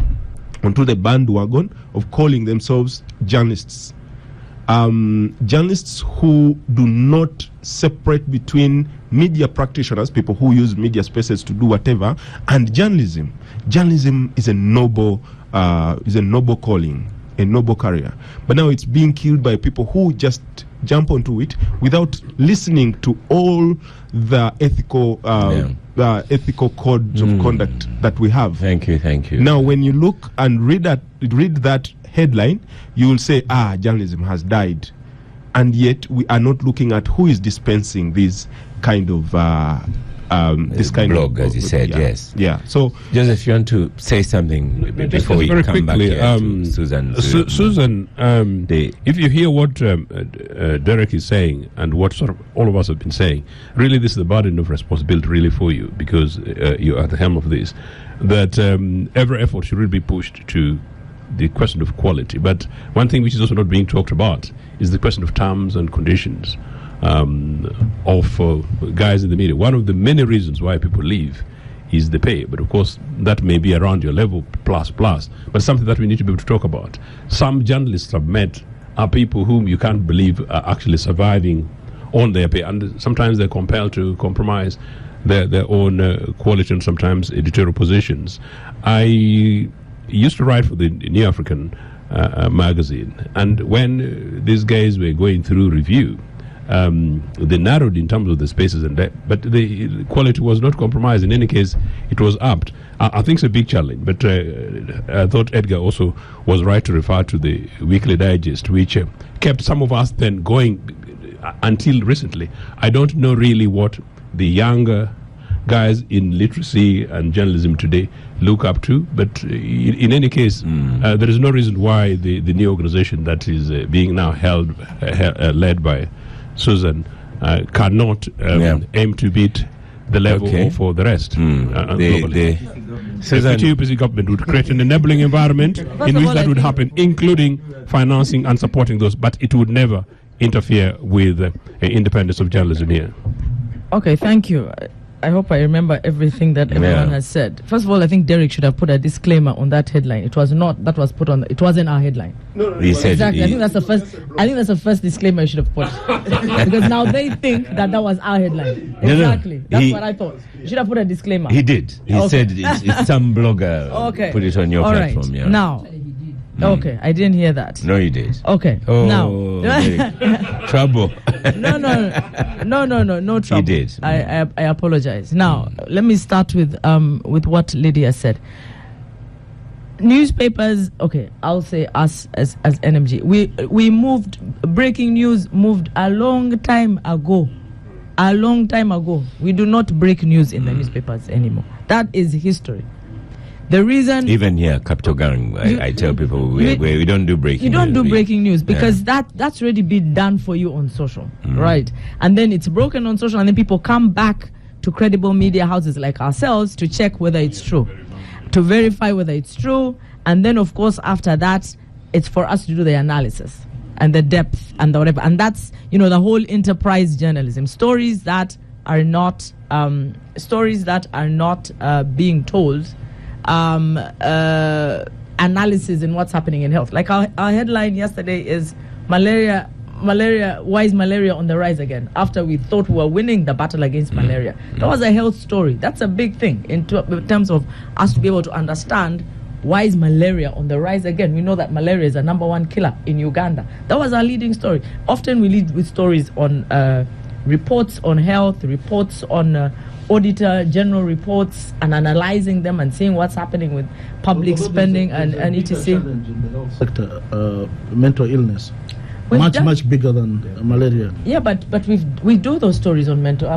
the bandwagon of calling themselves journalists. Journalists who do not separate between media practitioners, people who use media spaces to do whatever, and journalism. Journalism is a noble calling, a noble career. But now it's being killed by people who just jump onto it without listening to all the ethical codes of conduct that we have. Thank you. Now, when you look and read that headline, you will say, journalism has died. And yet we are not looking at who is dispensing these kind of blog, as you said. Yes. Yeah. So, Joseph, you want to say something before we come quickly, back here to Susan? Susan, if you hear what Derek is saying and what sort of all of us have been saying, really this is the burden of responsibility really for you, because you are at the helm of this, that every effort should really be pushed to the question of quality. But one thing which is also not being talked about is the question of terms and conditions of guys in the media. One of the many reasons why people leave is the pay, but of course that may be around your level plus, but something that we need to be able to talk about. Some journalists I've met are people whom you can't believe are actually surviving on their pay, and sometimes they're compelled to compromise their own quality and sometimes editorial positions. I used to write for the New African magazine. And when these guys were going through review, they narrowed in terms of the spaces, but the quality was not compromised. In any case, it was upped. I think it's a big challenge, but I thought Edgar also was right to refer to the Weekly Digest, which kept some of us then going until recently. I don't know really what the younger guys in literacy and journalism today look up to, but in any case, there is no reason why the new organization that is being now led by Susan cannot aim to beat the level for the rest. The Future government would create an enabling environment in which that would happen, including financing and supporting those, but it would never interfere with independence of journalism here. Okay, thank you. I hope I remember everything that everyone has said. First of all, I think Derek should have put a disclaimer on that headline. It was not, that was put on, it wasn't our headline. No, he said exactly. I think that's the first disclaimer you should have put. Because now they think that was our headline. Exactly. That's what I thought. You should have put a disclaimer. He did. He said it's some blogger put it on your platform. Right. Yeah. Now, okay, I didn't hear that. No, you did. Okay. Oh, now. Trouble. No trouble. You did. I apologize. Now, let me start with what Lydia said. Newspapers, okay, I'll say us as NMG. We moved, breaking news moved a long time ago. A long time ago. We do not break news in the newspapers anymore. That is history. The reason, even here, Capital Gang, I tell people we don't do breaking news. You don't do breaking news because that's already been done for you on social, right? And then it's broken on social, and then people come back to credible media houses like ourselves to check whether it's true, to verify whether it's true, and then of course after that, it's for us to do the analysis and the depth and the whatever, and that's the whole enterprise journalism. Stories that are not being told. Analysis in what's happening in health. Like our headline yesterday is malaria, why is malaria on the rise again? After we thought we were winning the battle against malaria. That was a health story. That's a big thing in terms of us to be able to understand why is malaria on the rise again. We know that malaria is the #1 killer in Uganda. That was our leading story. Often we lead with stories on reports on health, reports on auditor general reports, and analyzing them and seeing what's happening with public spending and etc. Sector, mental illness, much bigger than malaria. Yeah, but we do those stories on mental.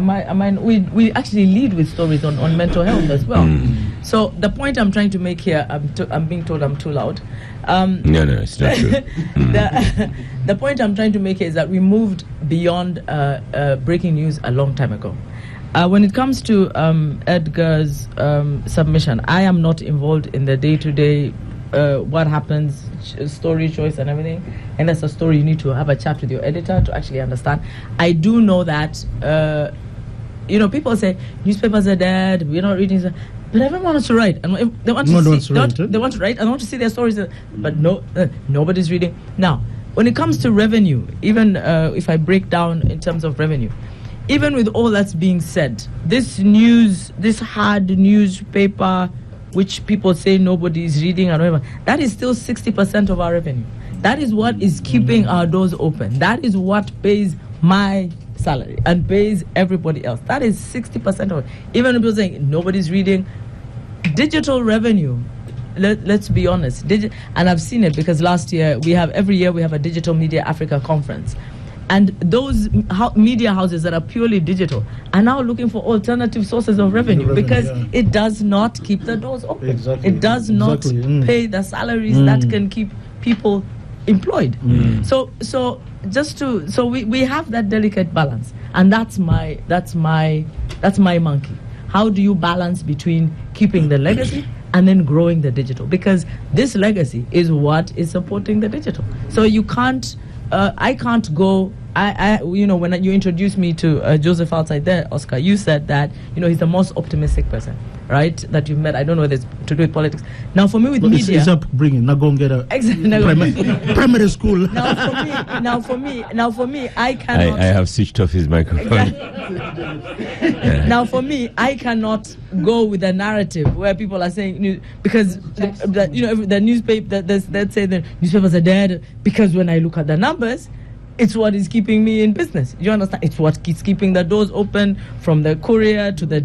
We actually lead with stories on mental health as well. So the point I'm trying to make here, I'm being told I'm too loud. No, it's not true. The point I'm trying to make is that we moved beyond breaking news a long time ago. When it comes to Edgar's submission, I am not involved in the day-to-day what happens, story choice and everything. And that's a story you need to have a chat with your editor to actually understand. I do know that, people say newspapers are dead, we're not reading. But everyone wants to write. And they want to write and want to see their stories. But nobody's reading. Now, when it comes to revenue, even if I break down in terms of revenue, even with all that's being said, this hard newspaper, which people say nobody is reading and whatever, that is still 60% of our revenue. That is what is keeping our doors open. That is what pays my salary and pays everybody else. That is 60% of it. Even if people saying nobody's reading, digital revenue, let's be honest. And I've seen it because every year we have a Digital Media Africa conference. And those media houses that are purely digital are now looking for alternative sources of revenue because it does not keep the doors open. Exactly. It does not pay the salaries that can keep people employed. So we have that delicate balance, and that's my monkey. How do you balance between keeping the legacy and then growing the digital? Because this legacy is what is supporting the digital. So you can't. I can't go when you introduced me to Joseph outside there, Oscar, you said that, he's the most optimistic person, right, that you've met. I don't know whether it's to do with politics. Now, for me with media... It's upbringing. Now go and get a primary school. Now, for me, I cannot... I have switched off his microphone. Now, for me, I cannot go with a narrative where people are saying, because the newspaper, let's say the newspapers are dead, because when I look at the numbers, it's what is keeping me in business. You understand? It's what keeps keeping the doors open, from the courier to the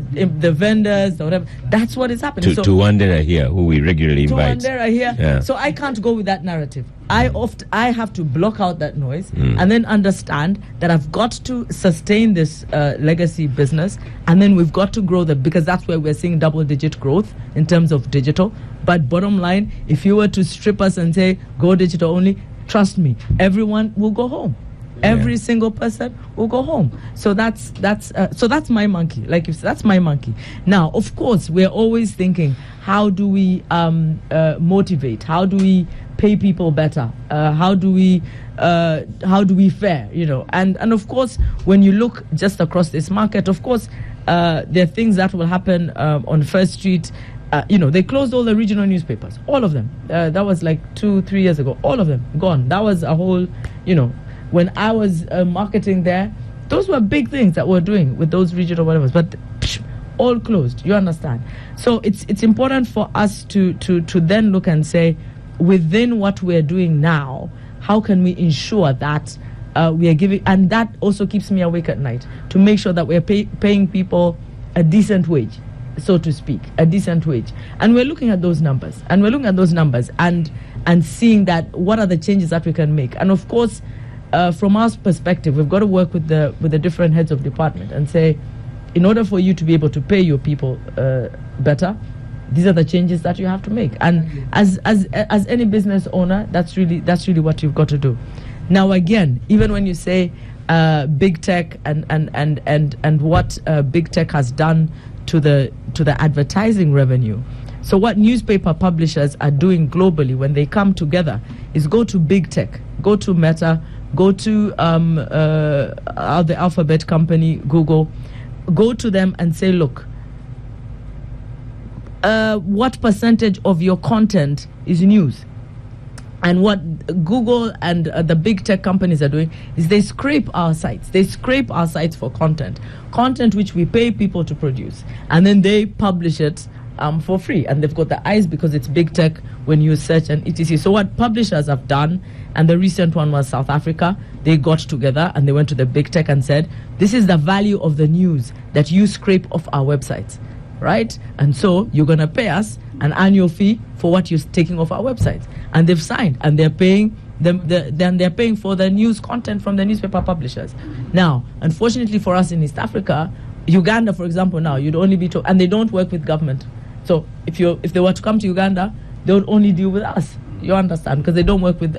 vendors, or whatever. That's what is happening. To Wandera here, who we regularly invite. To Wandera here. Yeah. So I can't go with that narrative. I have to block out that noise and then understand that I've got to sustain this legacy business, and then we've got to grow because that's where we're seeing double-digit growth in terms of digital. But bottom line, if you were to strip us and say go digital only, trust me, everyone will go home. Every single person will go home. So that's my monkey. Like you said, that's my monkey. Now, of course, we're always thinking, how do we motivate? How do we pay people better? How do we fare? And of course, when you look just across this market, of course, there are things that will happen on First Street. They closed all the regional newspapers, all of them. That was like 2-3 years ago. All of them gone. That was a whole, when I was marketing there, those were big things that we're doing with those regional whatever. But all closed. You understand? So it's important for us to then look and say, within what we're doing now, how can we ensure that we are giving, and that also keeps me awake at night, to make sure that we're paying people a decent wage, so to speak, a decent wage. And we're looking at those numbers, and seeing that what are the changes that we can make. And of course, from our perspective, we've got to work with the different heads of department and say, in order for you to be able to pay your people better, these are the changes that you have to make. And as any business owner, that's really what you've got to do. Now, again, even when you say big tech and what big tech has done to the advertising revenue. So what newspaper publishers are doing globally when they come together is go to big tech, go to Meta, go to the alphabet company, Google, go to them and say, look, what percentage of your content is news? And what Google and the big tech companies are doing is they scrape our sites. They scrape our sites for content which we pay people to produce. And then they publish it for free. And they've got the eyes because it's big tech when you search and etc. So what publishers have done, and the recent one was South Africa, they got together and they went to the big tech and said, this is the value of the news that you scrape off our websites, right? And so you're going to pay us an annual fee for what you're taking off our websites. And they've signed, and they're paying then they're paying for the news content from the newspaper publishers. Now, unfortunately for us in East Africa, Uganda, for example, now you'd only be and they don't work with government. So if they were to come to Uganda, they would only deal with us. You understand? Because they don't work with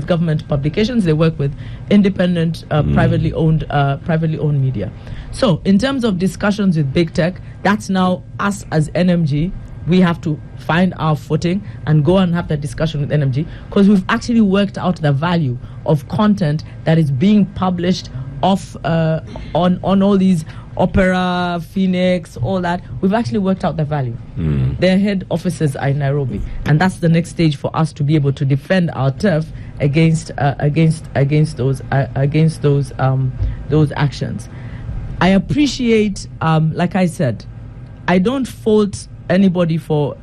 government publications. They work with independent, privately owned media. So in terms of discussions with big tech, that's now us as NMG. We have to find our footing and go and have that discussion with NMG, because we've actually worked out the value of content that is being published off on all these Opera, Phoenix, all that. We've actually worked out the value. Their head offices are in Nairobi, and that's the next stage for us to be able to defend our turf against those actions. I appreciate, like I said, I don't fault anybody for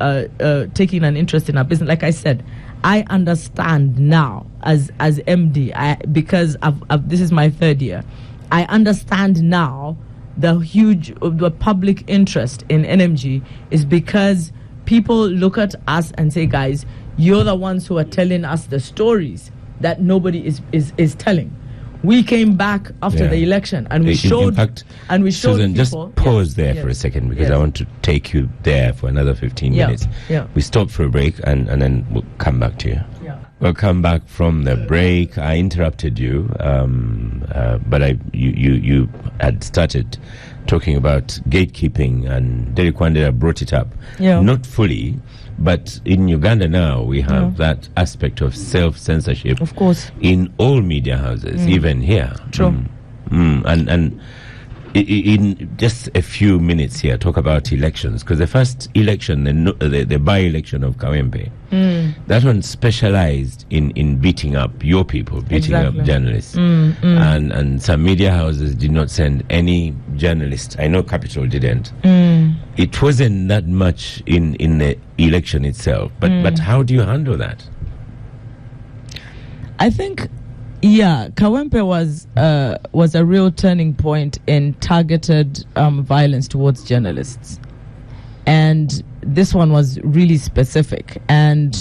taking an interest in our business. Like I said, I understand now as MD, because this is my third year. I understand now the public interest in NMG is because people look at us and say, guys, you're the ones who are telling us the stories that nobody is telling. We came back after the election and we showed Susan, people. Just pause there for a second, because I want to take you there for another 15 minutes. Yeah. We stop for a break and then we'll come back to you. Yeah. Welcome back from the break. I interrupted you, but you had started talking about gatekeeping, and Derek Wandera brought it up. Yeah. Not fully, but in Uganda now we have that aspect of self-censorship. Of course. In all media houses, even here. True. And in just a few minutes here, talk about elections, because the first election, the by-election of Kawempe, that one specialized in beating up your people, beating up journalists. And some media houses did not send any journalists. I know Capital didn't. It wasn't that much in the election itself. But how do you handle that? I think, Kawempe was a real turning point in targeted violence towards journalists. And this one was really specific. And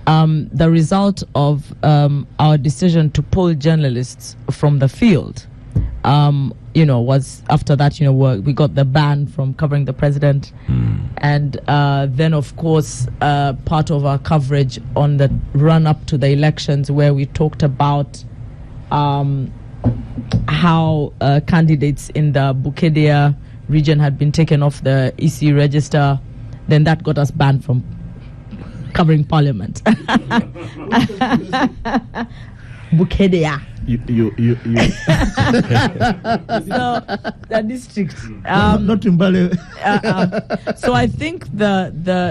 the result of our decision to pull journalists from the field, was after that, we got the ban from covering the president. And then, of course, part of our coverage on the run-up to the elections, where we talked about how candidates in the Bukedea region had been taken off the EC register. Then that got us banned from covering parliament. Bukedea. You. So the district. Not in Bale. So I think the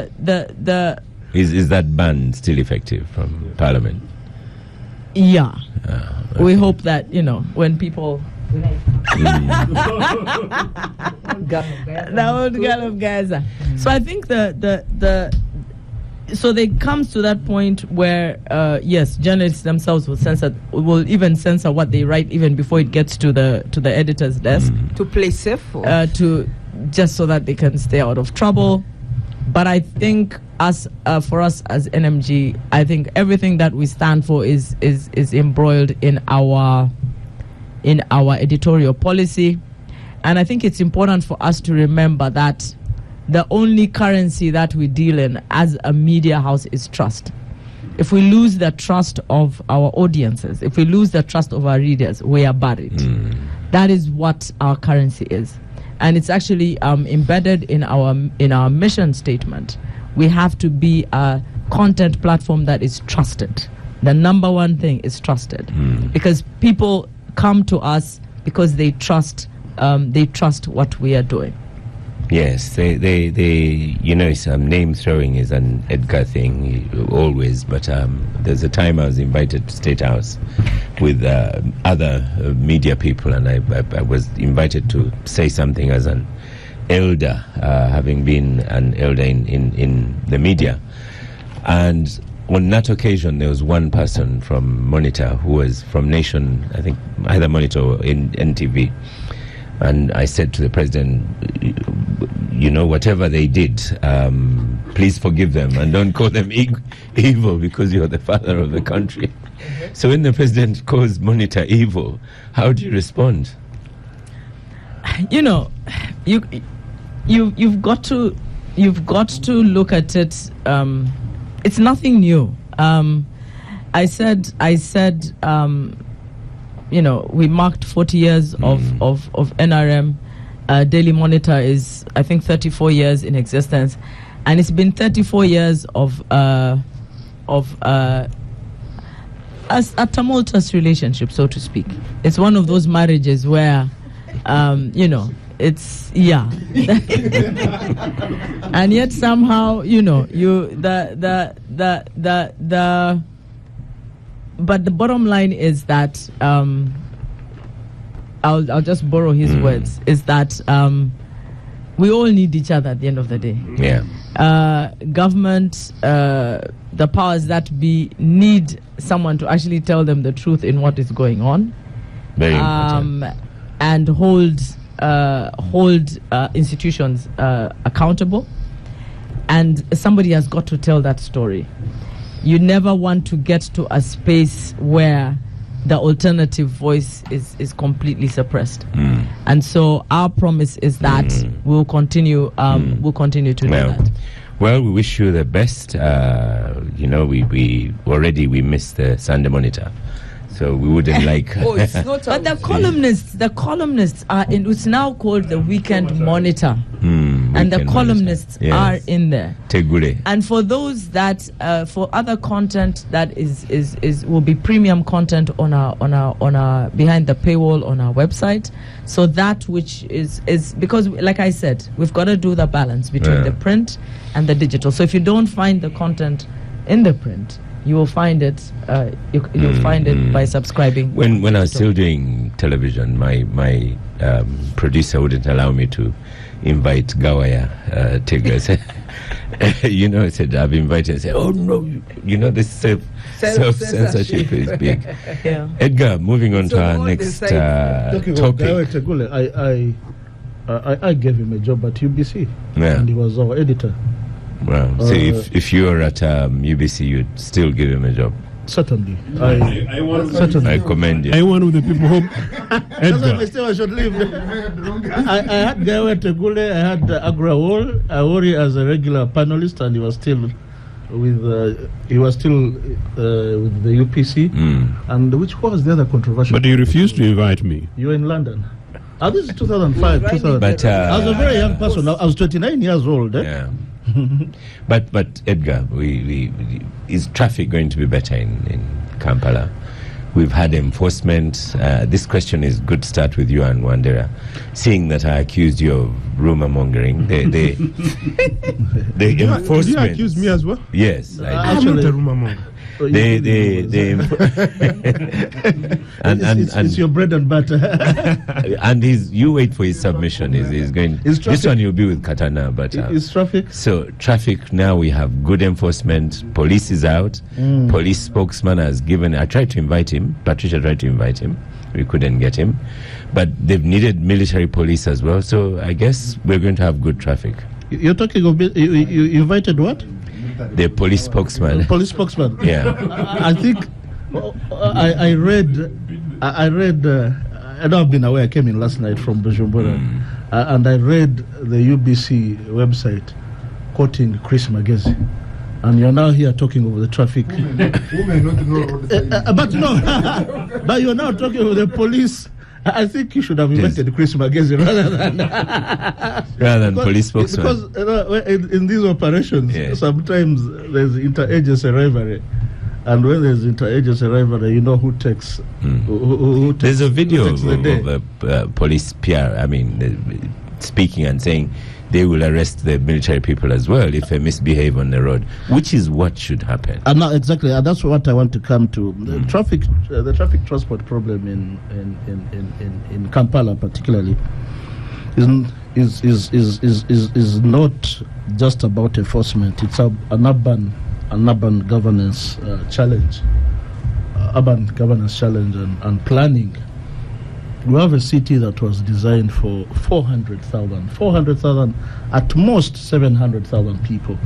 Is that ban still effective from Parliament? Yeah. Okay. We hope that, when people... The old girl of Gaza. So I think so they comes to that point where, yes, journalists themselves will even censor what they write even before it gets to the editor's desk. To play safe? Just so that they can stay out of trouble. But I think for us as NMG, I think everything that we stand for is embroiled in our editorial policy. And I think it's important for us to remember that the only currency that we deal in as a media house is trust. If we lose the trust of our audiences, if we lose the trust of our readers, we are buried. That is what our currency is. And it's actually embedded in our mission statement. We have to be a content platform that is trusted. The number one thing is trusted. Because people come to us because they trust what we are doing. Yes, they some name throwing is an Edgar thing always, but there's a time I was invited to State House with other media people, and I was invited to say something as an elder, having been an elder in the media. And on that occasion, there was one person from Monitor who was from Nation, I think either Monitor or NTV. And I said to the president, whatever they did, please forgive them and don't call them evil because you're the father of the country. So when the president calls Monitor evil, how do you respond? You've got to look at it. It's nothing new. I said. We marked 40 years of NRM. Daily Monitor is, I think, 34 years in existence, and it's been 34 years of a tumultuous relationship, so to speak. It's one of those marriages where, it's and yet somehow, But the bottom line is that I'll just borrow his words, is that we all need each other at the end of the day. Yeah. Government, the powers that be, need someone to actually tell them the truth in what is going on. Very important. And hold institutions accountable. And somebody has got to tell that story. You never want to get to a space where the alternative voice is completely suppressed. And so our promise is that we'll continue to do that. Well, we wish you the best. We already missed the Sunday Monitor, so we wouldn't like. Oh, it's not. But the columnists are in. It's now called the Weekend Monitor, and the columnists are in there. Tegule. And for those that, for other content that will be premium content on our behind the paywall on our website. So that which is because, like I said, we've got to do the balance between the print and the digital. So if you don't find the content in the print, you will find it. You'll find it by subscribing. When I was still doing television, my producer wouldn't allow me to invite Gawaya Tigers. I said I've invited. I said, oh no, this self-censorship is big. Yeah. Edgar, moving on to our next topic. I gave him a job at UBC, and he was our editor. Well, so if you were at UBC, you'd still give him a job. Certainly. I commend you. I one of the people who Edgar. I should leave. I had Gawe Tegule, I had Agra Awori as a regular panelist, and he was still with the UPC. And which was the other controversial? But you refused to invite me. You were in London. This is 2005. But I was a very young person. I was 29 years old. Yeah. but Edgar, is traffic going to be better in Kampala? We've had enforcement. This question is good. Start with you and Wandera. Seeing that I accused you of rumor mongering, the enforcement. Did you accuse me as well? Yes, I did. I'm not a rumor monger. It's your bread and butter. And you wait for his submission. He's going. This one you'll be with Katana, but it's traffic. So traffic now we have good enforcement. Police is out. Police spokesman has given. I tried to invite him. Patricia tried to invite him. We couldn't get him, but they've needed military police as well. So I guess we're going to have good traffic. You're talking of you invited what? The police spokesman. Police spokesman. Yeah. I think I read. I know I've been away. I came in last night from Bujumbura, and I read the UBC website quoting Chris Magezi. And you're now here talking over the traffic. But no, but you're now talking over the police. I think you should have invited Chris Magezi rather than police spokesman. Because in these operations, sometimes there's interagency rivalry. And when there's interagency rivalry, you know who takes. Who takes there's a video of the police PR, speaking and saying they will arrest the military people as well if they misbehave on the road, which is what should happen. No, exactly. That's what I want to come to. The traffic transport problem in Kampala, particularly, is not just about enforcement. It's an urban governance challenge, and planning. We have a city that was designed for 400,000, at most 700,000 people.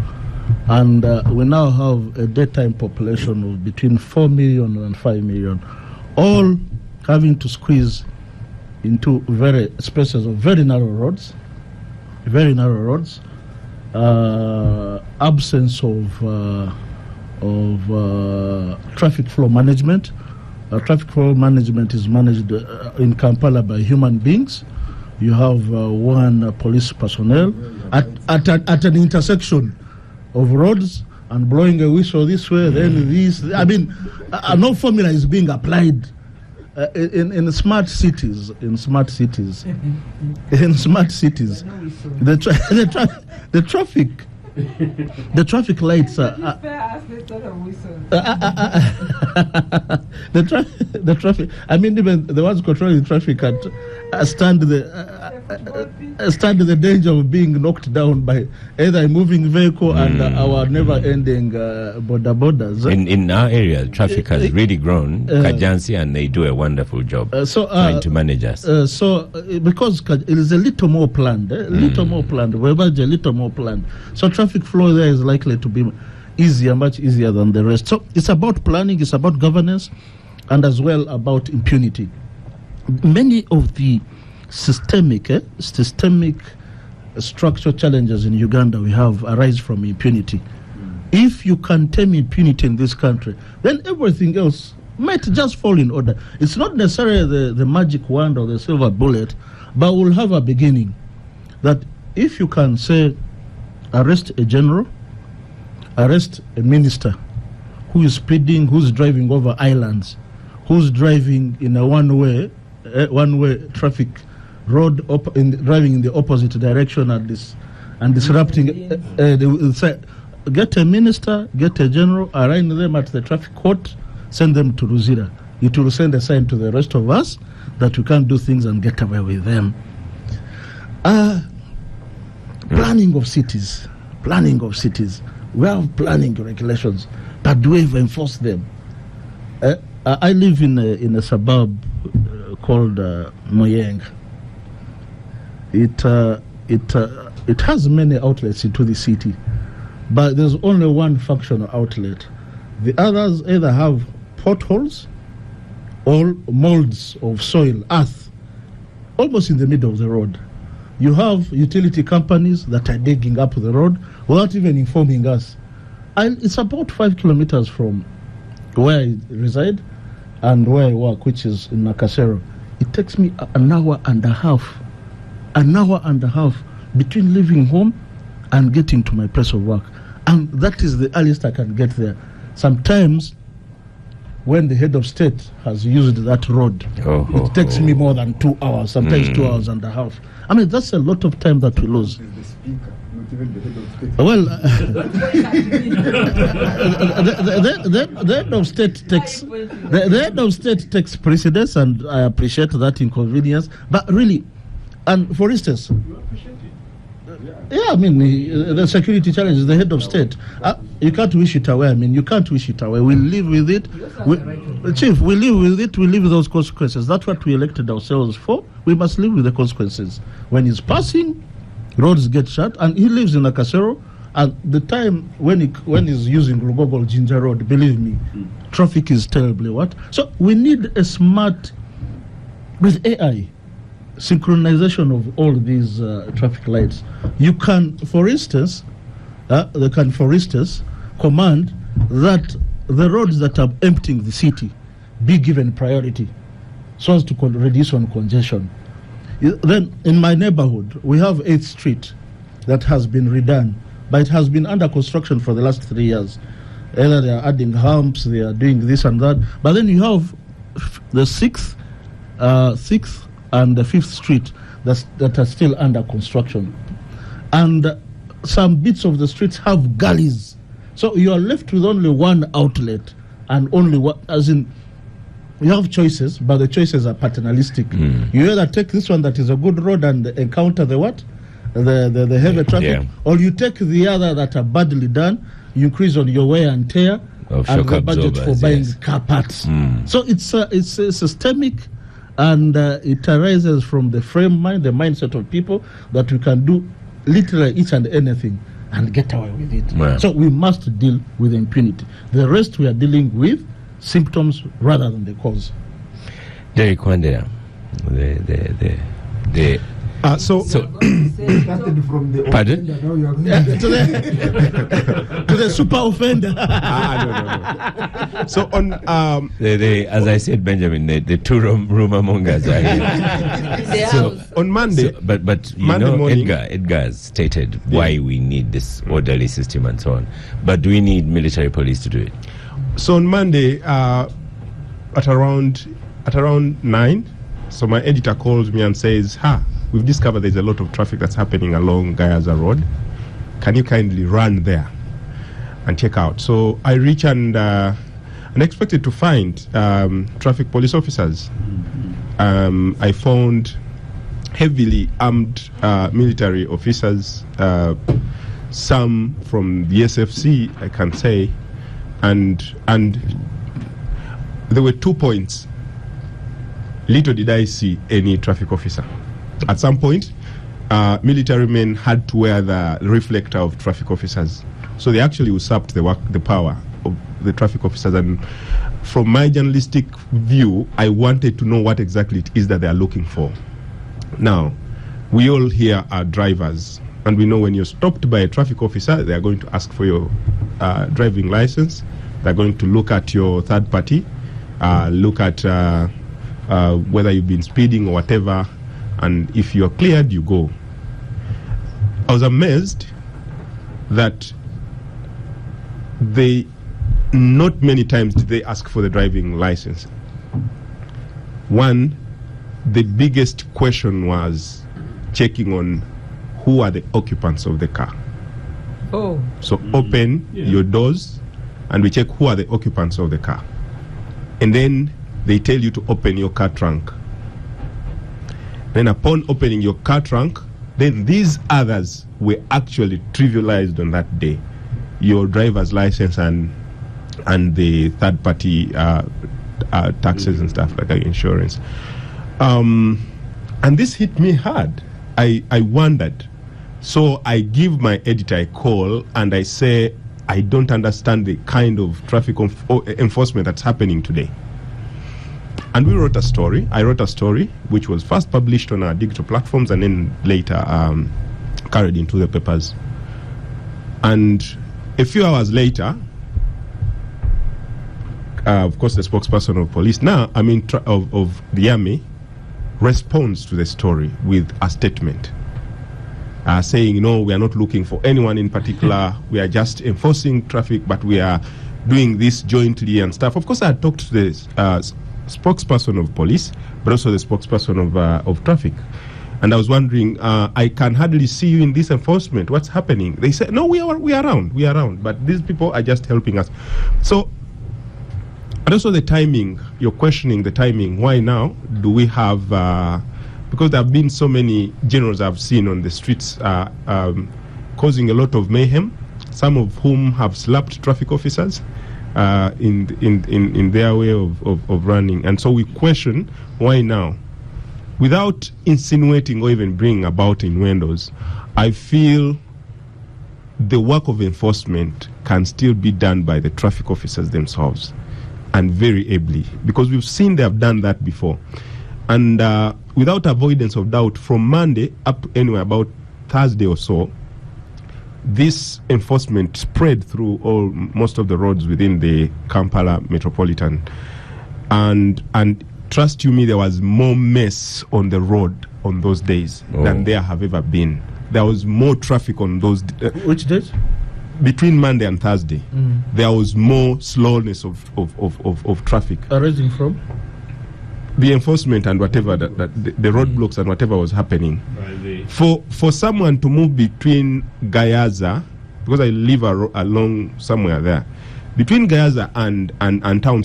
And we now have a daytime population of between 4 million and 5 million, all having to squeeze into spaces of very narrow roads, absence of traffic flow management. Traffic flow management is managed in Kampala by human beings. You have one police personnel at an intersection of roads and blowing a whistle this way, then this. No formula is being applied in smart cities. The traffic lights the traffic. Even the ones controlling the traffic stand the danger of being knocked down by either a moving vehicle and our never-ending borders. In our area, traffic has really grown, Kajansi, and they do a wonderful job trying to manage us. Because it is a little more planned, so traffic flow there is likely to be much easier than the rest. So it's about planning, it's about governance, and as well about impunity. Many of the systemic structural challenges in Uganda we have arise from impunity. If you can tame impunity in this country, then everything else might just fall in order. It's not necessarily the magic wand or the silver bullet, but we'll have a beginning. That if you can say, arrest a general, arrest a minister who is speeding, who's driving over islands, who's driving in a one-way traffic road, driving in the opposite direction and disrupting. Get a minister, get a general, arraign them at the traffic court, send them to Ruzira. It will send a sign to the rest of us that we can't do things and get away with them. Planning of cities. We have planning regulations, but do we even enforce them? I live in a suburb called Moyeng. It has many outlets into the city, but there's only one functional outlet. The others either have potholes or molds of soil, earth, almost in the middle of the road. You have utility companies that are digging up the road without even informing us. And it's about 5 kilometers from where I reside and where I work, which is in Nakasero. It takes me an hour and a half between leaving home and getting to my place of work. And that is the earliest I can get there. Sometimes when the head of state has used that road, it takes me more than 2 hours, sometimes 2 hours and a half. I mean, that's a lot of time that we lose. Well, the head of state takes precedence, and I appreciate that inconvenience. But really, and for instance, I mean, the security challenge is the head of state. You can't wish it away. We live with it. Chief, we live with it. We live with those consequences. That's what we elected ourselves for. We must live with the consequences. When he's passing, roads get shut, and he lives in Nakasero. And the time when he's using Lugogo Ginger Road, believe me, traffic is terribly what. So we need a smart, with AI, synchronization of all these traffic lights. You can, for instance, command that the roads that are emptying the city be given priority so as to reduce on congestion. Then in my neighborhood, we have 8th Street that has been redone, but it has been under construction for the last 3 years. Either they are adding humps, they are doing this and that. But then you have the 6th and the 5th Street that are still under construction. And some bits of the streets have gullies. So you are left with only one outlet and only one, as in, you have choices, but the choices are paternalistic. You either take this one that is a good road and encounter the what? The heavy traffic, or you take the other that are badly done, you increase on your wear and tear and the budget for buying car parts. So it's systemic, and it arises from the frame mind, the mindset of people that we can do literally each and anything and get away with it. Right. So we must deal with impunity. The rest we are dealing with symptoms rather than the cause. Derek Wandera, pardon? To the super offender. No. So on, as I said, Benjamin, the two rumor mongers are here. So on Monday, but you Monday know, morning, Edgar has stated why we need this orderly system and so on. But do we need military police to do it? So on Monday, at around 9, so my editor calls me and says, we've discovered there's a lot of traffic that's happening along Gayaza Road. Can you kindly run there and check out? So I reach and expected to find traffic police officers. I found heavily armed military officers, some from the SFC, I can say, and there were 2 points. Little did I see any traffic officer. At some point, military men had to wear the reflector of traffic officers. So they actually usurped the power of the traffic officers. And from my journalistic view, I wanted to know what exactly it is that they are looking for. Now, we all here are drivers. And we know when you're stopped by a traffic officer, they are going to ask for your driving license. They're going to look at your third party, look at whether you've been speeding or whatever. And if you're cleared, you go. I was amazed that not many times did they ask for the driving license. One, the biggest question was checking on who are the occupants of the car. Oh. So open your doors and we check who are the occupants of the car. And then they tell you to open your car trunk. Then upon opening your car trunk, then these others were actually trivialized on that day. Your driver's license and the third party taxes and stuff like that, insurance. And this hit me hard. I wondered. So I give my editor a call and I say, I don't understand the kind of traffic enforcement that's happening today. And we wrote a story. I wrote a story which was first published on our digital platforms and then later carried into the papers. And a few hours later, of course, the spokesperson of police of the army responds to the story with a statement saying, no, we are not looking for anyone in particular. We are just enforcing traffic, but we are doing this jointly and stuff. Of course, I had talked to the spokesperson of police, but also the spokesperson of traffic. And I was wondering, I can hardly see you in this enforcement. What's happening? They said, no, we are around. But these people are just helping us. So, and also the timing, you're questioning the timing. Why now do we have, because there have been so many generals I've seen on the streets causing a lot of mayhem, some of whom have slapped traffic officers in their way of running. And so we question, why now? Without insinuating or even bringing about innuendos, I feel the work of enforcement can still be done by the traffic officers themselves, and very ably, because we've seen they have done that before. And without avoidance of doubt, from Monday up to anywhere about Thursday or so, this enforcement spread through most of the roads within the Kampala metropolitan. And trust you me, there was more mess on the road on those days than there have ever been. There was more traffic on those Which days? Between Monday and Thursday. There was more slowness of traffic. Arising from? The enforcement and whatever, the roadblocks and whatever was happening. For someone to move between Gayaza, because I live along somewhere there, between Gayaza and town,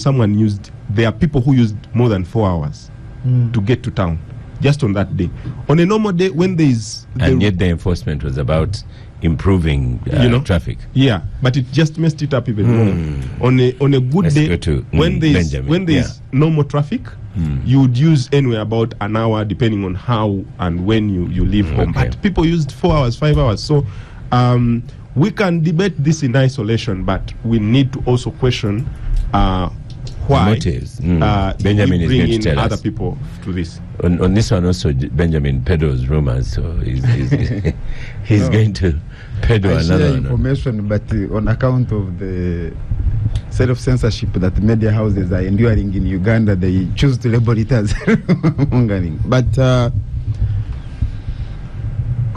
there are people who used more than 4 hours to get to town, just on that day. On a normal day, when there is... And yet the enforcement was about improving traffic. Yeah, but it just messed it up even more. On a good Let's day, go to when there is no more traffic, you would use anywhere about an hour, depending on how and when you leave home. Okay. But people used 4 hours, 5 hours. So we can debate this in isolation, but we need to also question why motives. Benjamin is bring going to in tell other us. people to this. On this one also, Benjamin peddles rumors, so he's going to peddle I share another one. information, but on account of the set of censorship that media houses are enduring in Uganda, they choose to label it as mongering. But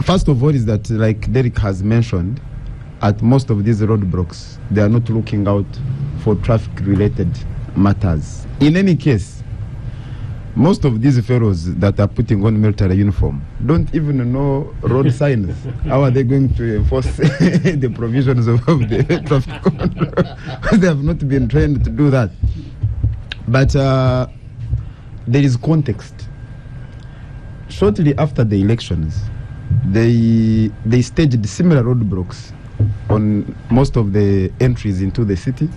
first of all is that, like Derek has mentioned, at most of these roadblocks, they are not looking out for traffic-related matters. In any case, most of these fellows that are putting on military uniform don't even know road signs. How are they going to enforce the provisions of the traffic control? They have not been trained to do that. But there is context. Shortly after the elections, they staged similar roadblocks on most of the entries into the city,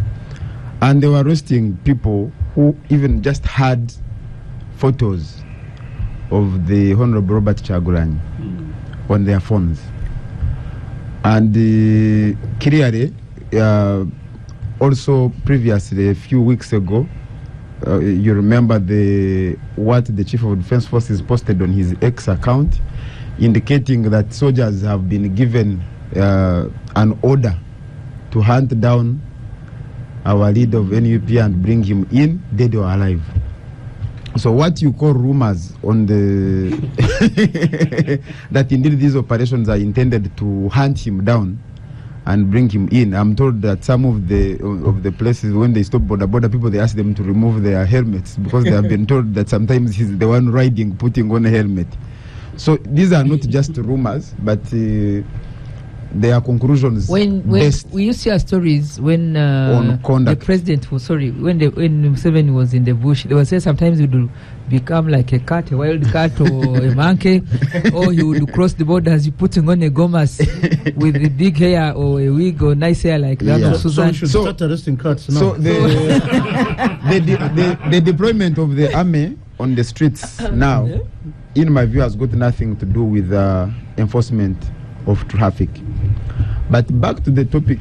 and they were arresting people who even just had photos of the Honorable Robert Kyagulanyi on their phones. And clearly, also previously, a few weeks ago, you remember what the Chief of Defense Forces posted on his X account. indicating that soldiers have been given an order to hunt down our leader of NUP and bring him in, dead or alive. So what you call rumors on the that indeed these operations are intended to hunt him down and bring him in. I'm told that some of the places, when they stop border people, they ask them to remove their helmets because they have been told that sometimes he's the one riding, putting on a helmet. So these are not just rumors, but they are conclusions. When we used to hear stories when the president was when Museveni was in the bush, they would say sometimes he would become like a cat, a wild cat, or a monkey, or he would cross the borders, he putting on a gomas with a big hair or a wig or nice hair like that of Susan. So we should start arresting cats now. So the deployment of the army on the streets now, in my view, has got nothing to do with enforcement of traffic. But back to the topic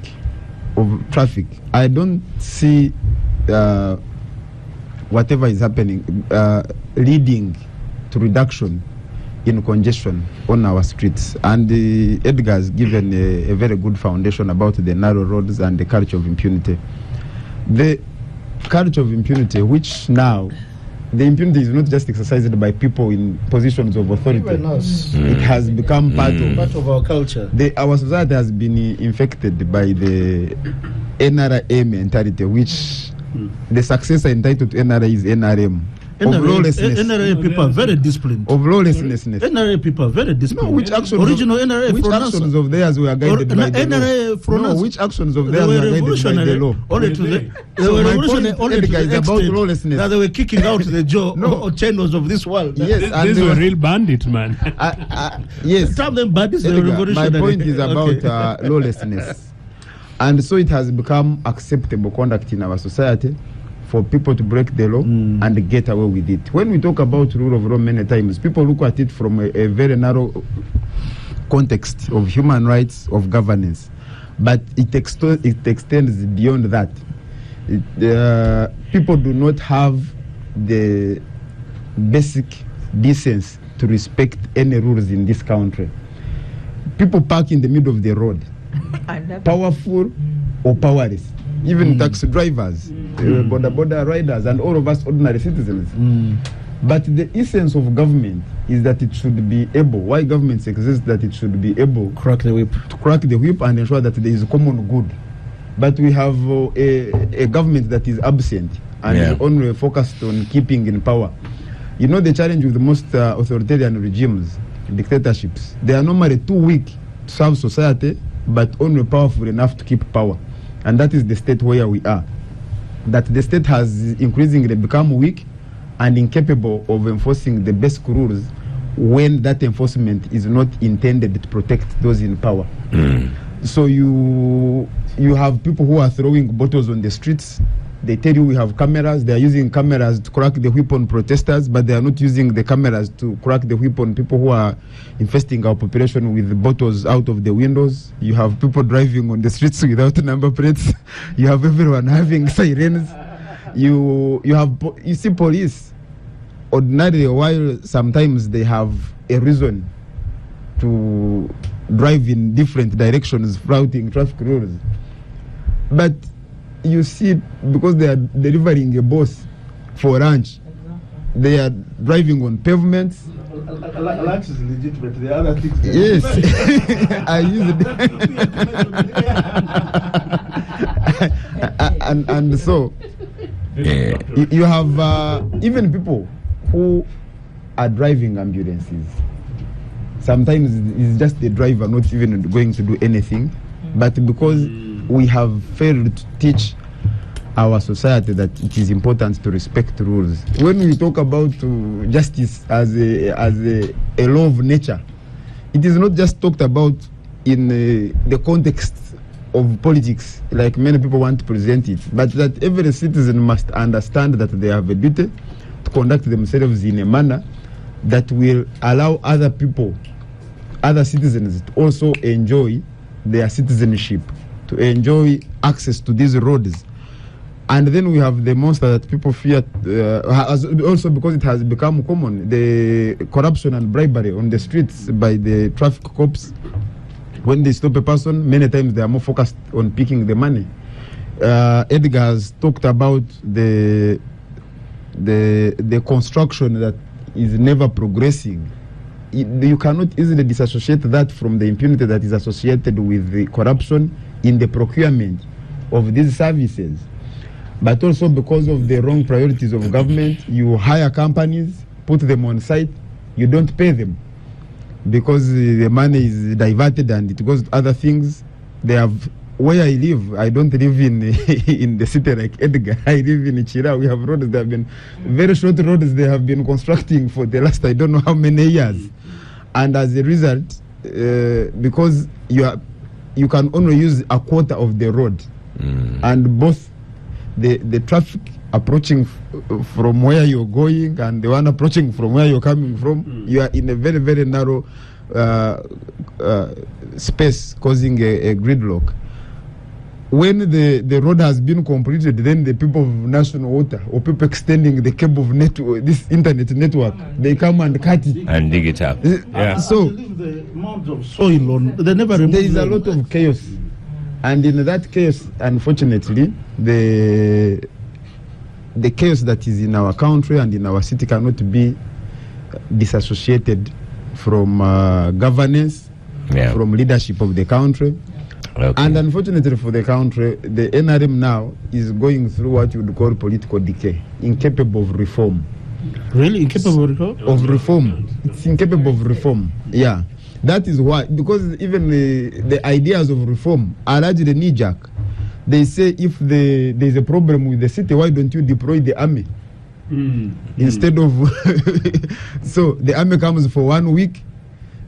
of traffic, I don't see whatever is happening leading to reduction in congestion on our streets. And Edgar has given a very good foundation about the narrow roads and the culture of impunity. The culture of impunity, which now the impunity is not just exercised by people in positions of authority. It has become part of our culture. Our society has been infected by the NRA mentality, which the successor entitled to NRA is NRM. NRA people are very disciplined. Of lawlessness. NRA people are very disciplined. No, which actions? Original NRA. Which actions of theirs were guided by the law? No, which actions of theirs were guided by the law? Only to the. They were revolutionary. Only to the about lawlessness. That they were kicking out the channels of this world. Yes, these were real bandits, man. Yes. Some of them bandits. They were revolutionary. My point is about lawlessness, and so it has become acceptable conduct in our society for people to break the law and get away with it. When we talk about rule of law, many times people look at it from a very narrow context of human rights, of governance, but it extends beyond that. People do not have the basic decency to respect any rules in this country. People park in the middle of the road, powerful or powerless. Even taxi drivers, border riders, and all of us ordinary citizens. But the essence of government is that it should be able, why governments exist, that it should be able to crack the whip and ensure that there is common good. But we have a government that is absent and is only focused on keeping in power. You know the challenge with most authoritarian regimes, dictatorships, they are normally too weak to serve society, but only powerful enough to keep power. And that is the state where we are. That the state has increasingly become weak and incapable of enforcing the basic rules when that enforcement is not intended to protect those in power. So you have people who are throwing bottles on the streets. They tell you we have cameras. They are using cameras to crack the whip on protesters, but they are not using the cameras to crack the whip on people who are infesting our population with bottles out of the windows. You have people driving on the streets without number plates. You have everyone having sirens. You see police. Ordinarily, while sometimes they have a reason to drive in different directions, flouting traffic rules, but you see, because they are delivering a boss for lunch, they are driving on pavements. Lunch is legitimate. The other things. Yes, I use it. and so you have even people who are driving ambulances. Sometimes it's just the driver not even going to do anything, but because we have failed to teach our society that it is important to respect rules. When we talk about justice as a law of nature, it is not just talked about in the context of politics, like many people want to present it, but that every citizen must understand that they have a duty to conduct themselves in a manner that will allow other people, other citizens, to also enjoy their citizenship, to enjoy access to these roads. And then we have the monster that people fear, also because it has become common, the corruption and bribery on the streets by the traffic cops. When they stop a person, many times they are more focused on picking the money. Edgar has talked about the construction that is never progressing. You cannot easily disassociate that from the impunity that is associated with the corruption in the procurement of these services. But also because of the wrong priorities of government, you hire companies, put them on site, you don't pay them because the money is diverted and it goes to other things. They have, where I live, I don't live in in the city like Edgar. I live in Ichira. We have roads that have been very short roads. They have been constructing for the last I don't know how many years, and as a result, because you can only use a quarter of the road, and both the traffic approaching from where you're going and the one approaching from where you're coming from, you are in a very, very narrow space, causing a gridlock. When the road has been completed, then the people of National Water or people extending the cable of network, this internet network, they come and cut it and dig it up. So the amount of soil on, they never remove there is a lot of chaos. And in that case, unfortunately, the chaos that is in our country and in our city cannot be disassociated from governance, from leadership of the country. Okay. And unfortunately for the country, the NRM now is going through what you would call political decay, incapable of reform. Really? Incapable of reform? It's incapable of reform, yeah. That is why, because even the ideas of reform are largely knee-jerk. They say if there is a problem with the city, why don't you deploy the army? Instead of... So the army comes for 1 week.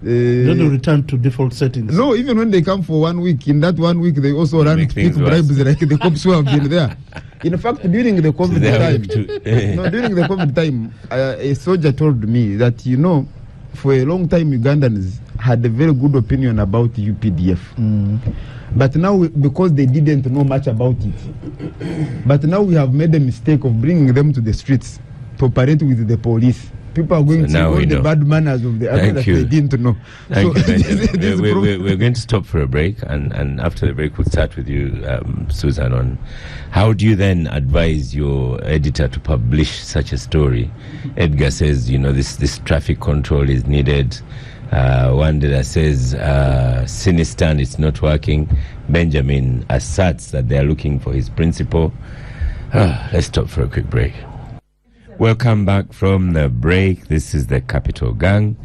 Then they return to default settings. No, even when they come for 1 week, in that 1 week they also run big bribes like the cops who have been there. In fact, during the COVID during the COVID time, a soldier told me that, for a long time Ugandans had a very good opinion about UPDF. But now, because they didn't know much about it, but now we have made a mistake of bringing them to the streets to operate with the police. People are going to see all the bad manners of the army that they didn't know. Thank you, we're going to stop for a break, and after the break we'll start with you, Susan, on how do you then advise your editor to publish such a story? Edgar says, this traffic control is needed. One editor says, Sinistan, it's not working. Benjamin asserts that they are looking for his principal. Let's stop for a quick break. Welcome back from the break. This is the Capital Gang.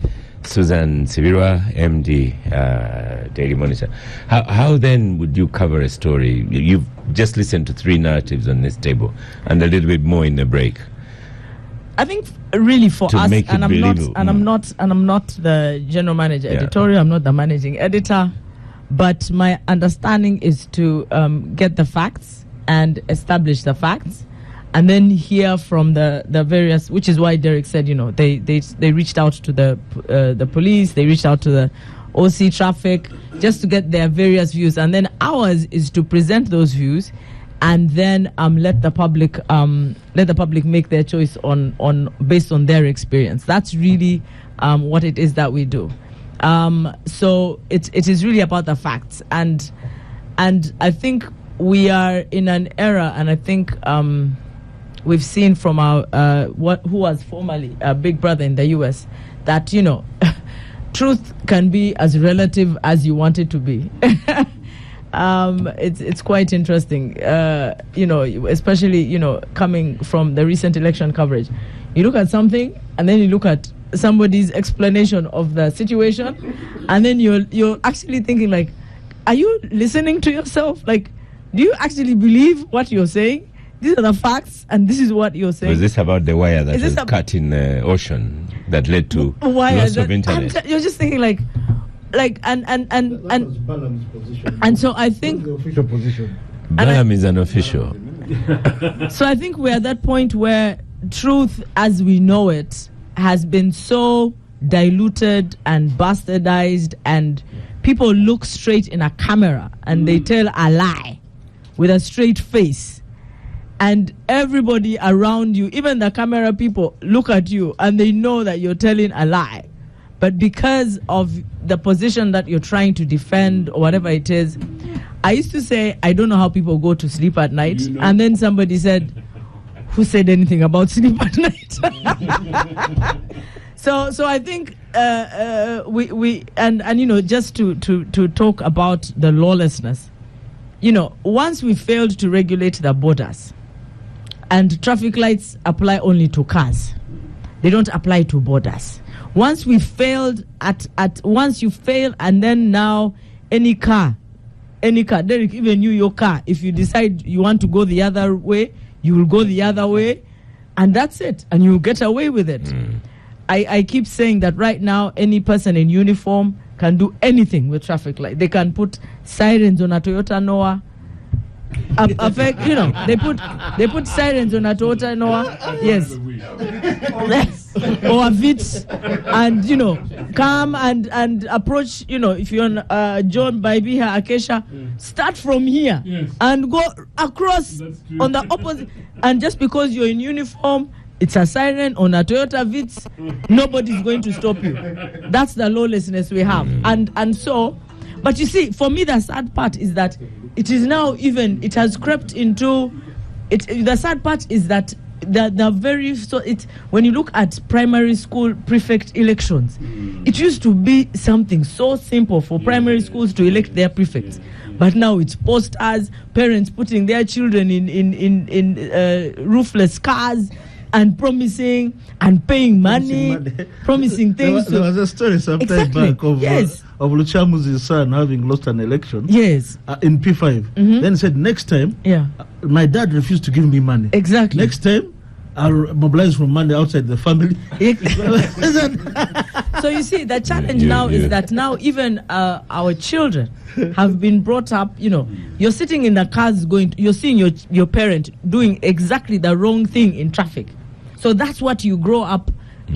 Susan Sibirwa, MD, Daily Monitor. How then would you cover a story? You've just listened to 3 narratives on this table and a little bit more in the break. I think really for to us, make and it I'm not editorial. General manager editorial. I'm not the managing editor, but my understanding is to get the facts and establish the facts, and then hear from the various. Which is why Derek said, they reached out to the police, they reached out to the OC traffic, just to get their various views, and then ours is to present those views, and then let the public make their choice on based on their experience. That's really what it is that we do. So it is really about the facts, and I think we are in an era, and I think we've seen from our who was formerly a big brother in the US that truth can be as relative as you want it to be. It's quite interesting, especially coming from the recent election coverage. You look at something and then you look at somebody's explanation of the situation, and then you're actually thinking like, are you listening to yourself? Like, do you actually believe what you're saying? These are the facts, and this is what you're saying. Was this about the wire that was cut in the ocean that led to loss of internet? You're just thinking like, and so I think the official position. Balaam is an official. So I think we're at that point where truth as we know it has been so diluted and bastardized, and people look straight in a camera and they tell a lie with a straight face, and everybody around you, even the camera people, look at you and they know that you're telling a lie. But because of the position that you're trying to defend or whatever it is, I used to say, I don't know how people go to sleep at night. And then somebody said, who said anything about sleep at night? So I think we just to talk about the lawlessness, once we failed to regulate the borders, and traffic lights apply only to cars, they don't apply to borders. Once we failed once you fail, and then now any car, Derek, even your car, if you decide you want to go the other way, you will go the other way, and that's it, and you'll get away with it. I keep saying that right now, any person in uniform can do anything with traffic light. They can put sirens on a Toyota Noah. They put sirens on a Toyota Noah. Yes. Or a Vitz, and come and approach. If you're on John Baibiha Acacia, start from here and go across on the opposite. And just because you're in uniform, it's a siren on a Toyota Vitz, nobody's going to stop you. That's the lawlessness we have. And so, but you see, for me, the sad part is that it is now it has crept into it. The sad part is that when you look at primary school prefect elections, it used to be something so simple for primary schools to elect their prefects. But now it's posters, parents putting their children in roofless cars, and promising and paying money, promising things. There was a story sometime back of Luchamuzi's son having lost an election. Yes. In P5. Then he said, next time, my dad refused to give me money. Exactly. Next time, I'll mobilize from money outside the family. So you see, the challenge now is that now even our children have been brought up, you're sitting in the cars you're seeing your parent doing exactly the wrong thing in traffic. So that's what you grow up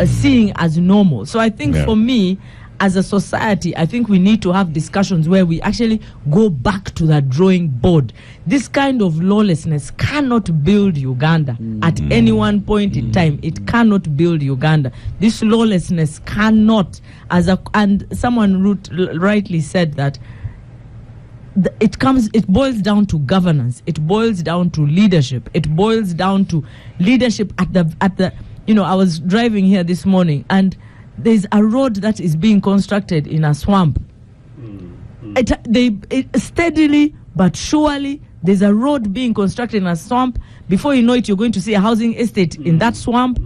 seeing as normal. So I think for me, as a society, I think we need to have discussions where we actually go back to the drawing board. This kind of lawlessness cannot build Uganda at any one point in time. It cannot build Uganda. This lawlessness cannot, and someone rightly said that it boils down to governance. It boils down to leadership. It boils down to leadership at the I was driving here this morning, and there's a road that is being constructed in a swamp. It steadily but surely, there's a road being constructed in a swamp. Before you know it, you're going to see a housing estate in that swamp.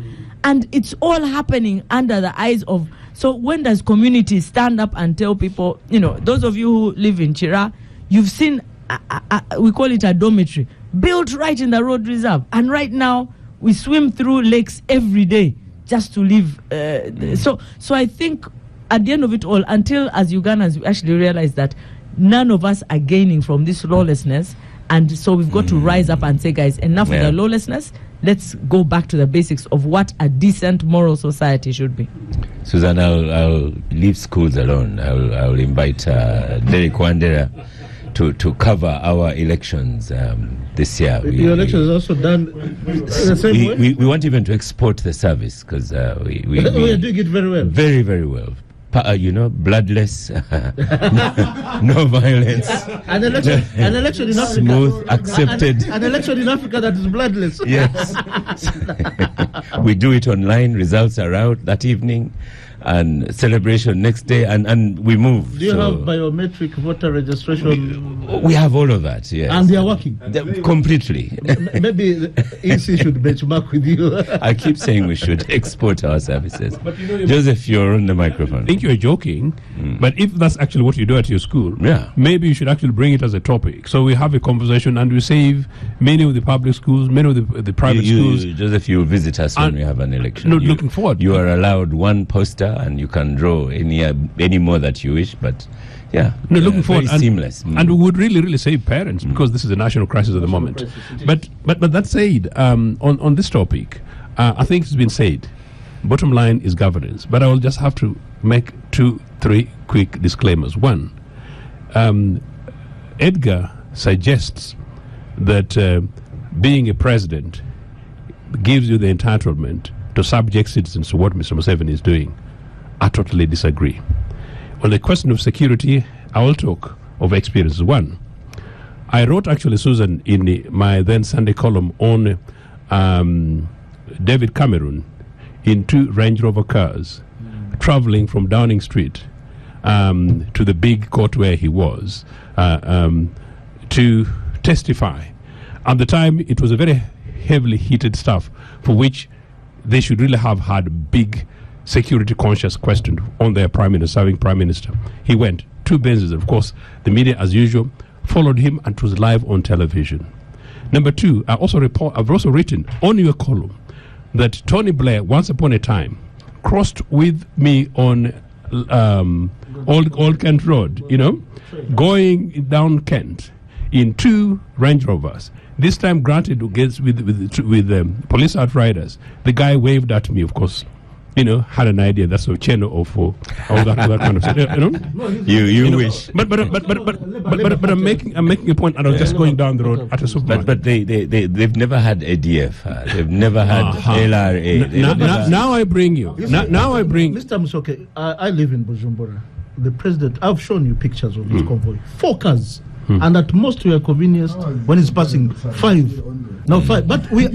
And it's all happening under the eyes of... So when does community stand up and tell people, those of you who live in Chira, you've seen, we call it a dormitory, built right in the road reserve. And right now, we swim through lakes every day just to live. So I think at the end of it all, until as Ugandans we actually realize that none of us are gaining from this lawlessness, and so we've got to rise up and say, guys, enough of the lawlessness. Let's go back to the basics of what a decent moral society should be. Susan, I'll leave schools alone. I'll invite Derek Wandera to cover our elections this year. Your election is also done the same way? We want even to export the service because we are doing it very well. Very, very well. Bloodless, no violence. An election in Africa. Smooth, accepted. An election in Africa that is bloodless. Yes. We do it online, results are out that evening, and celebration next day, and we move. Do you have biometric voter registration? We have all of that, yes. And they are working? Completely. Maybe the EC should benchmark with you. I keep saying we should export our services. But Joseph, you're on the microphone. I think you're joking, but if that's actually what you do at your school, maybe you should actually bring it as a topic. So we have a conversation and we save many of the public schools, many of the private schools. Joseph, you'll visit us when we have an election. Looking forward. You are allowed one poster and you can draw any more that you wish, but looking forward. Very seamless. And we would really save parents because this is a national crisis at the moment. But that said, on this topic, I think it's been said, bottom line is governance. But I will just have to make 2-3 quick disclaimers. One, Edgar suggests that being a president gives you the entitlement to subject citizens to what Mr. Museveni is doing. I totally disagree. On the question of security, I will talk of experiences. One, I wrote actually, Susan, in my then Sunday column on David Cameron in 2 Range Rover cars traveling from Downing Street to the big court where he was to testify. At the time, it was a very heavily heated stuff for which they should really have had big security conscious question on their prime minister, serving prime minister. He went, 2 Benzes. Of course, the media, as usual, followed him and it was live on television. Number 2, I've also written on your column that Tony Blair, once upon a time, crossed with me on Old Kent Road, going down Kent in 2 Range Rovers. This time granted with police outriders. The guy waved at me, of course. Had an idea that's a channel or for all that kind of stuff. You wish. But I'm making a point, and I'm just going down the road at a supermarket. But they've never had ADF. They've never had LRA. Now I bring you. Now I bring. Mr. Musoke, I live in Bujumbura. The president, I've shown you pictures of his convoy. 4 cars. And at most we are convenienced when it's passing 5. Now 5. But we've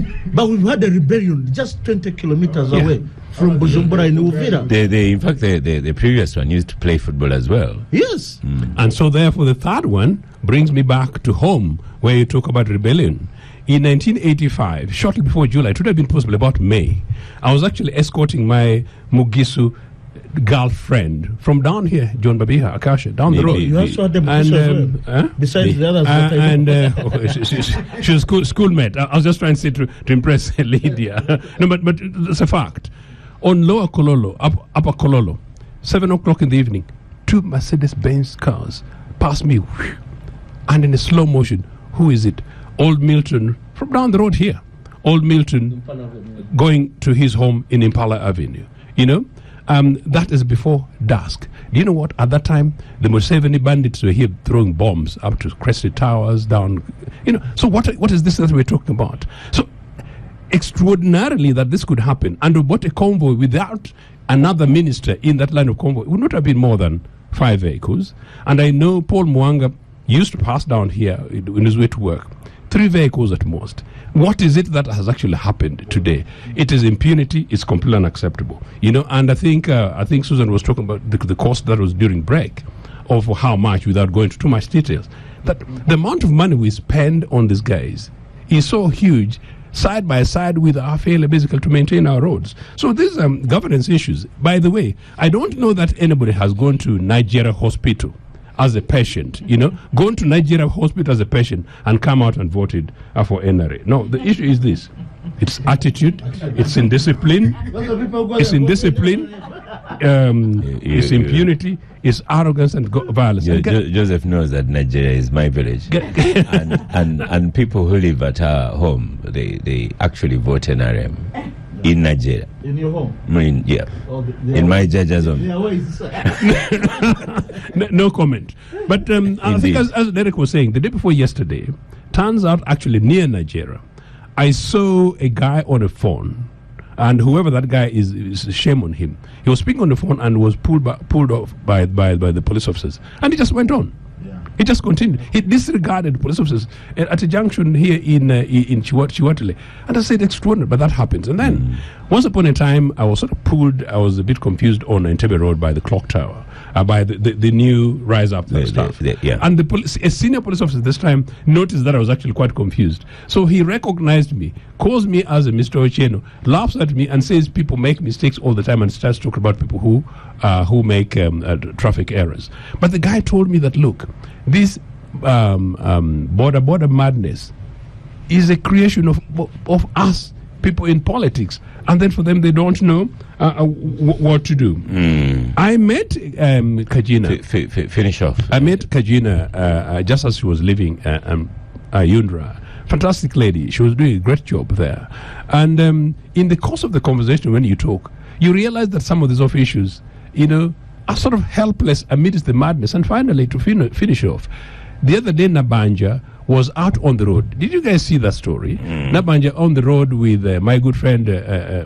had a rebellion just 20 kilometers away from Bujumbura in Uvira. In fact, the previous one used to play football as well. Yes. And so therefore the third one brings me back to home where you talk about rebellion. In 1985, shortly before July, it would have been possible about May, I was actually escorting my Mugisu girlfriend from down here, John Babiha, Akasha, down the road. You also had them besides the others. She was schoolmate. I was just trying to say to impress Lydia. No, but it's a fact. On Lower Kololo, Upper Kololo, 7 o'clock in the evening, 2 Mercedes-Benz cars passed me, and in a slow motion, who is it? Old Milton, from down the road here. Old Milton going to his home in Impala Avenue. That is before dusk. Do you know what? At that time, the Museveni bandits were here throwing bombs up to Crested Towers, down. So what is this that we're talking about? So extraordinarily that this could happen, and what a convoy without another minister in that line of convoy would not have been more than 5 vehicles. And I know Paul Mwanga used to pass down here in his way to work. 3 vehicles at most. What is it that has actually happened today? It is impunity. It's completely unacceptable. And I think Susan was talking about the cost that was during break, of how much, without going into too much details. That the amount of money we spend on these guys is so huge, side by side with our failure basically to maintain our roads. So these governance issues. By the way, I don't know that anybody has gone to Nigeria hospital as a patient, gone to Nigeria hospital as a patient and come out and voted for NRA. No, the issue is this. It's attitude, it's indiscipline, it's impunity, it's arrogance and violence. Joseph knows that Nigeria is my village. and people who live at our home, they actually vote NRM. In Nigeria. In your home? In my judge's home. No comment. But I think as Derek was saying, the day before yesterday, turns out actually near Nigeria, I saw a guy on a phone, and whoever that guy is shame on him. He was speaking on the phone and was pulled off by the police officers. And he just went on. He just continued. He disregarded police officers at a junction here in Chiwatile. And I said, extraordinary, but that happens. And then, once upon a time, I was sort of pulled, I was a bit confused on Entebbe Road by the clock tower, by the new Rise Up stuff. And a senior police officer this time noticed that I was actually quite confused. So he recognized me, calls me as a Mr. Ochieno, laughs at me and says people make mistakes all the time, and starts talking about people who make traffic errors. But the guy told me that, look, this border madness is a creation of us people in politics, and then for them they don't know what to do. I met Kajina. Finish off. I met Kajina just as she was leaving Yundra. Fantastic lady. She was doing a great job there. And in the course of the conversation, when you talk, you realize that some of these issues, are sort of helpless amidst the madness. And finally, to finish off, the other day Nabanja was out on the road. Did you guys see that story? Nabanja on the road with my good friend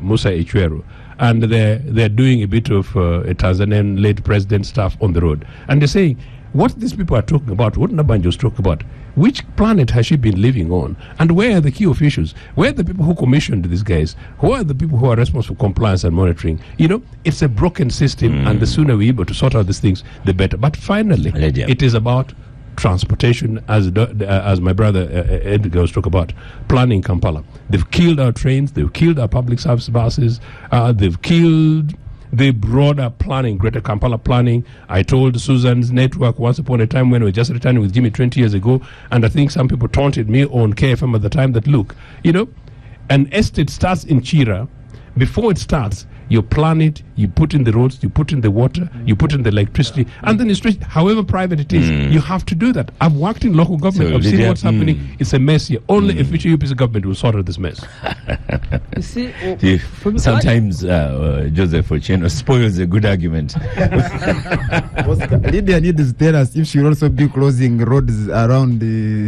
Musa Ichweru, and they're doing a bit of a Tanzanian late president stuff on the road. And they're saying, what these people are talking about, what Nabanja was talking about, which planet has she been living on? And where are the key officials? Where are the people who commissioned these guys? Who are the people who are responsible for compliance and monitoring? You know, it's a broken system, and the sooner we're able to sort out these things, the better. But finally, it is about transportation, as my brother Edgar was talking about, planning Kampala. They've killed our trains, they've killed our public service buses, they've killed the broader planning, Greater Kampala planning. I told Susan's network once upon a time when we were just returning with Jimmy 20 years ago, and I think some people taunted me on KFM at the time that, look, you know, an estate starts in Chira. Before it starts, you plan it, you put in the roads, you put in the water, you put in the electricity, and then it's however private it is, you have to do that. I've worked in local government, I've seen what's happening. It's a mess here. Only a future UPC government will sort out this mess. You see, sometimes Joseph Ochieno spoils a good argument. Lydia needs to tell us if she will also be closing roads around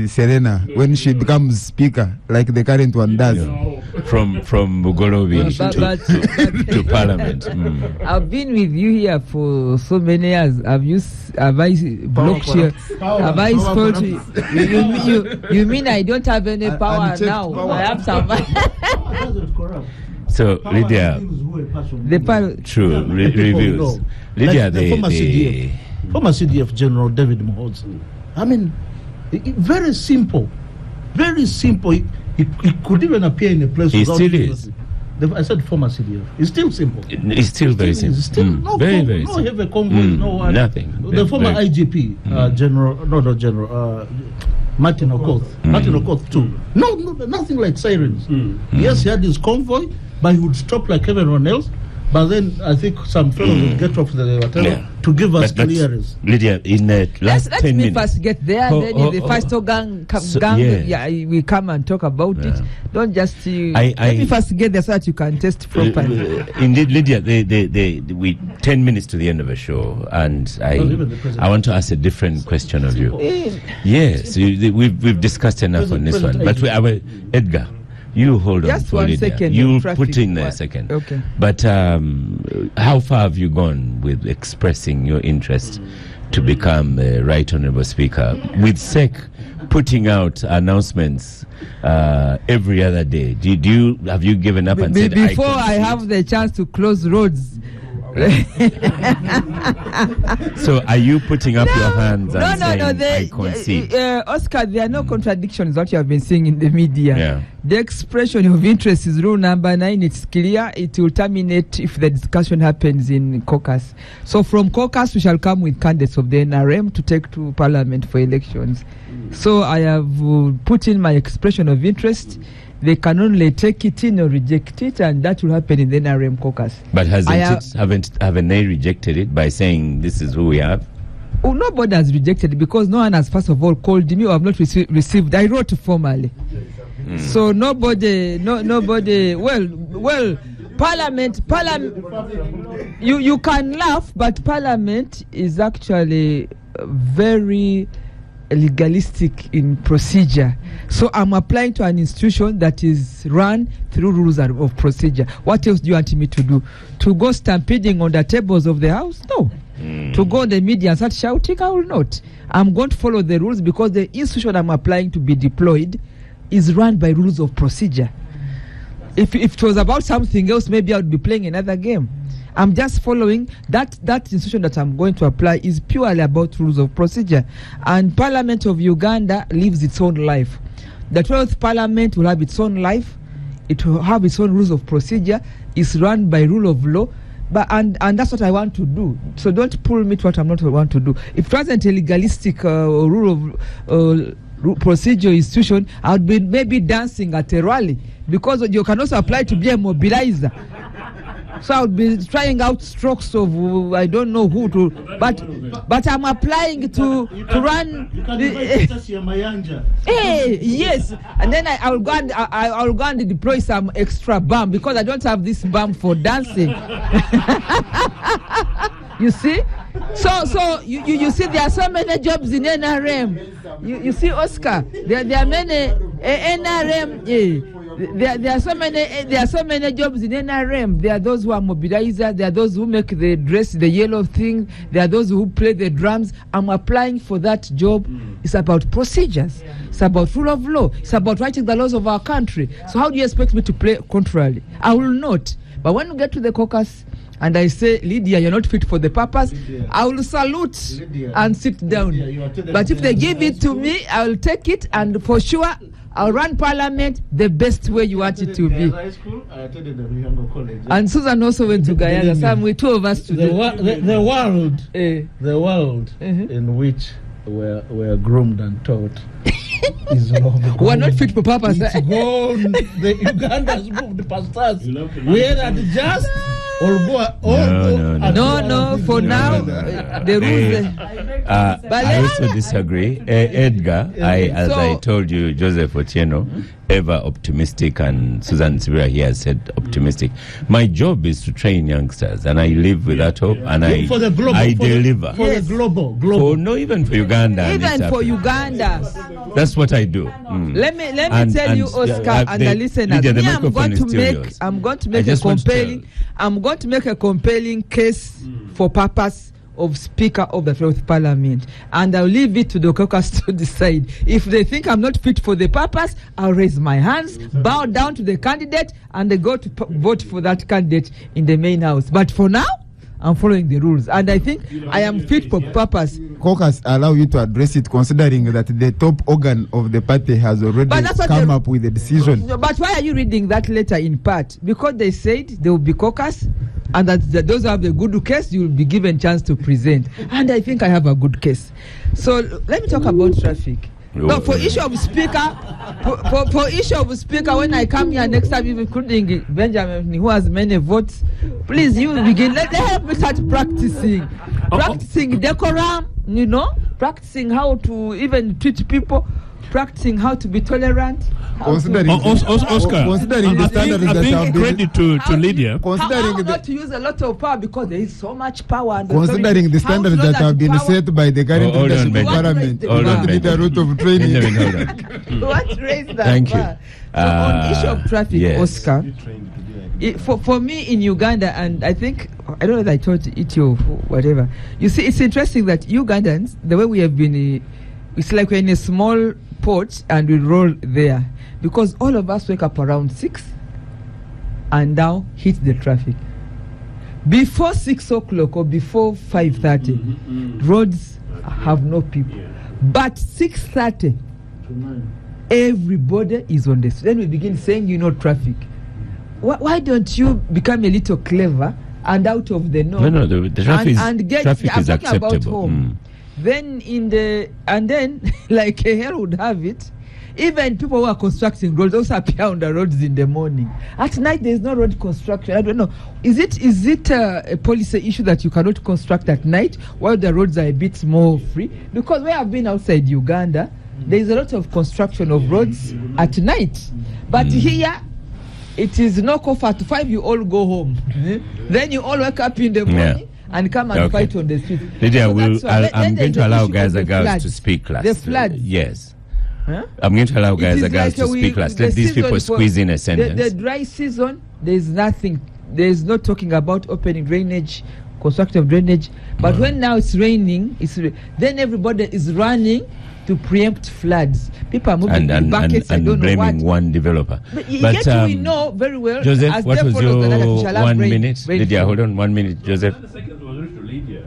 Serena when she becomes speaker, like the current one does. From Bugolobi to Parliament. I've been with you here for so many years. Have I blocked you? Have I spoiled you? You mean I don't have any power now? Power. I have some. So, Lydia, true, reviews. Lydia, like the former CDF General David Muhoozi. I mean, very simple. Very simple. He could even appear in a place. He still is. I said former CDF. It's still simple. It's still very simple. It's still no heavy convoy, no nothing. The former IGP, General, not General, Martin Okoth. Martin Okoth too. No, nothing like sirens. Yes, he had his convoy, but he would stop like everyone else. But then I think some fellows would get off the whatever to give us clearance. Lydia, in the last 10 minutes. Let me first get there, then if the first gang we come and talk about it. Don't just let me first get there so that you can test properly. Indeed, Lydia, we 10 minutes to the end of the show, and I want to ask a different question of you. Yes, we've discussed enough on this one, but Edgar. You hold just on. Just 1 second. You put in a second. Okay. But how far have you gone with expressing your interest to become the Right Honourable Speaker? With SEC putting out announcements every other day, have you given up and said, before I have the chance to close roads? So are you putting up your hands and saying, I concede? Oscar, there are no contradictions what you have been seeing in the media. Yeah. The expression of interest is rule number 9. It's clear. It will terminate if the discussion happens in caucus. So from caucus, we shall come with candidates of the NRM to take to Parliament for elections. So I have put in my expression of interest. They can only take it in or reject it, and that will happen in the NRM caucus. But haven't they rejected it by saying this is who we have? Oh, nobody has rejected it because no one has, first of all, called me or have not received. I wrote formally. So nobody. Well, Parliament. You can laugh, but Parliament is actually very legalistic in procedure. So I'm applying to an institution that is run through rules of procedure. What else do you want me to do? To go stampeding on the tables of the house? No. To go on the media and start shouting? I will not. I'm going to follow the rules because the institution I'm applying to be deployed is run by rules of procedure. If it was about something else, maybe I would be playing another game. I'm just following that institution that I'm going to apply is purely about rules of procedure. And Parliament of Uganda lives its own life. The 12th Parliament will have its own life. It will have its own rules of procedure. It's run by rule of law. And that's what I want to do. So don't pull me to what I'm not want to do. If it wasn't a legalistic rule of procedure institution, I would be maybe dancing at a rally because you can also apply to be a mobilizer. So I would be trying out strokes of I don't know who to, but I'm applying to run. Hey, yes, and then I will go and deploy some extra bomb because I don't have this bomb for dancing. You see, So you see, there are so many jobs in NRM. You see, Oscar, there are many NRM. There are so many jobs in NRM. There are those who are mobilizers. There are those who make the dress, the yellow thing. There are those who play the drums. I'm applying for that job. It's about procedures. It's about rule of law. It's about writing the laws of our country. So how do you expect me to play contrarily? I will not. But when we get to the caucus and I say, Lydia, you're not fit for the purpose, I will salute and sit down. But if they give it to me, I will take it, and for sure, I'll run parliament the best way you want it to be. And Susan also went to Guyana. So I'm with two of us today. The world in which we're groomed and taught is long. We're not fit for purpose. It's gone. The Uganda's moved past us. We're at just or go. No. For now, the rules. I also disagree. Edgar, as I told you, Joseph Otieno, ever optimistic, and Susan Sibira here has said optimistic. My job is to train youngsters, and I live with that hope, and I deliver. For the global. No, even for Uganda. Even for Uganda. That's what I do. Let me tell you, Oscar, and the listeners. I'm going to make a compelling case for purpose of Speaker of the Fourth Parliament, and I'll leave it to the caucus to decide. If they think I'm not fit for the purpose, I'll raise my hands, bow down to the candidate, and they go to vote for that candidate in the main house. But for now, I'm following the rules, and I think I am fit for purpose. Caucus allow you to address it, considering that the top organ of the party has already come up with a decision. But why are you reading that letter in part? Because they said there will be caucus, and that those who have a good case, you will be given chance to present. And I think I have a good case. So let me talk about traffic. No, for issue of speaker, for issue of speaker, when I come here next time, including Benjamin, who has many votes, please, you begin. Let help me start practicing decorum. Practicing how to even treat people, practicing how to be tolerant. Considering the standards that have been credit to Lydia. Considering not to use a lot of power because there is so much power. And considering the standards that have been set by the current leadership of Parliament, you don't need a route of training. What raised that? Thank you. So on issue of traffic, yes. Oscar, for me in Uganda, and I think, I don't know if I told it you or whatever, you see, it's interesting that Ugandans, the way we have been, it's like we're in a small port and we roll there, because all of us wake up around 6 and now hit the traffic. Before 6 o'clock or before 5:30, roads have no people. But 6:30, everybody is on the street. Then we begin saying, traffic. Why don't you become a little clever and out of the norm? No, the traffic is acceptable. Then like hell would have it, even people who are constructing roads also appear on the roads in the morning. At night there is no road construction. I don't know. Is it a policy issue that you cannot construct at night while the roads are a bit more free? Because we have been outside Uganda, there is a lot of construction of roads at night. But here, it is no comfort. 5 you all go home. Then you all wake up in the morning and come and fight on the street. Lydia, I'm going to allow guys and girls to speak last. The floods. Yes. Huh? I'm going to allow guys and girls to speak last. Let these people squeeze in a sentence. The dry season, there's nothing. There's no talking about opening drainage, constructive drainage. But when now it's raining, then everybody is running to preempt floods. People are moving in buckets. And blaming one developer. But yet we know very well. Joseph, what was your 1 minute? Lydia, hold on 1 minute, Joseph.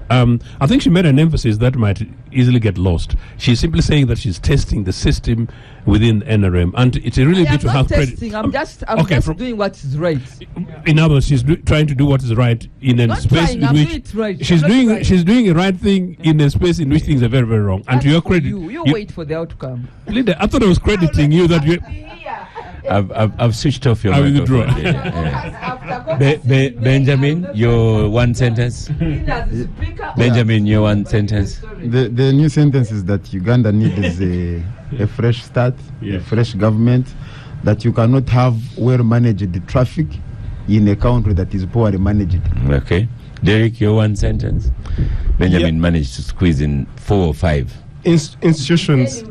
I think she made an emphasis that might easily get lost. She's simply saying that she's testing the system within NRM, and it's really good to have credit. I'm just doing what is right. In other words, she's trying to do what is right in a space in which she's doing a right thing in a space in which things are very, very wrong. And to your credit, you wait for the outcome. Linda, I thought I was crediting you that you. I've switched off your microphone. Benjamin, your one sentence. Benjamin, your one sentence. The new sentence is that Uganda needs a fresh start, a fresh government, that you cannot have well-managed traffic in a country that is poorly managed. Okay. Derek, your one sentence. Benjamin managed to squeeze in 4 or 5. Institutions.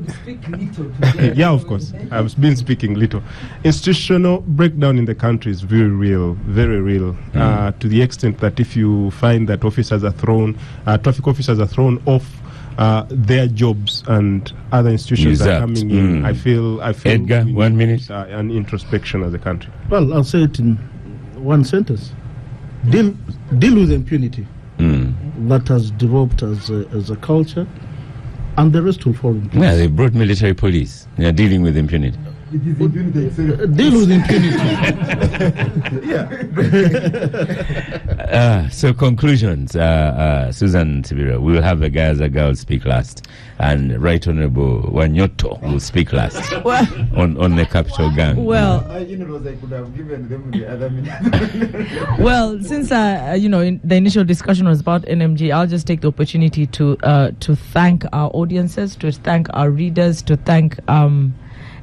Yeah, of course. I've been speaking little. Institutional breakdown in the country is very real, very real. To the extent that if you find that traffic officers are thrown off their jobs and other institutions are coming in, I feel. Edgar, 1 minute. An introspection as a country. Well, I'll say it in one sentence. Deal with impunity that has developed as a culture, and the rest will fall in place. Yeah, they brought military police. They are dealing with impunity. Deal with impunity. So conclusions, Susan Sibira, we'll have the guys and girls speak last, and Right Honorable Wanyoto will speak last on the capital gang. Well, I could have given them the other minute. well, since the initial discussion was about NMG, I'll just take the opportunity to thank our audiences, to thank our readers, to thank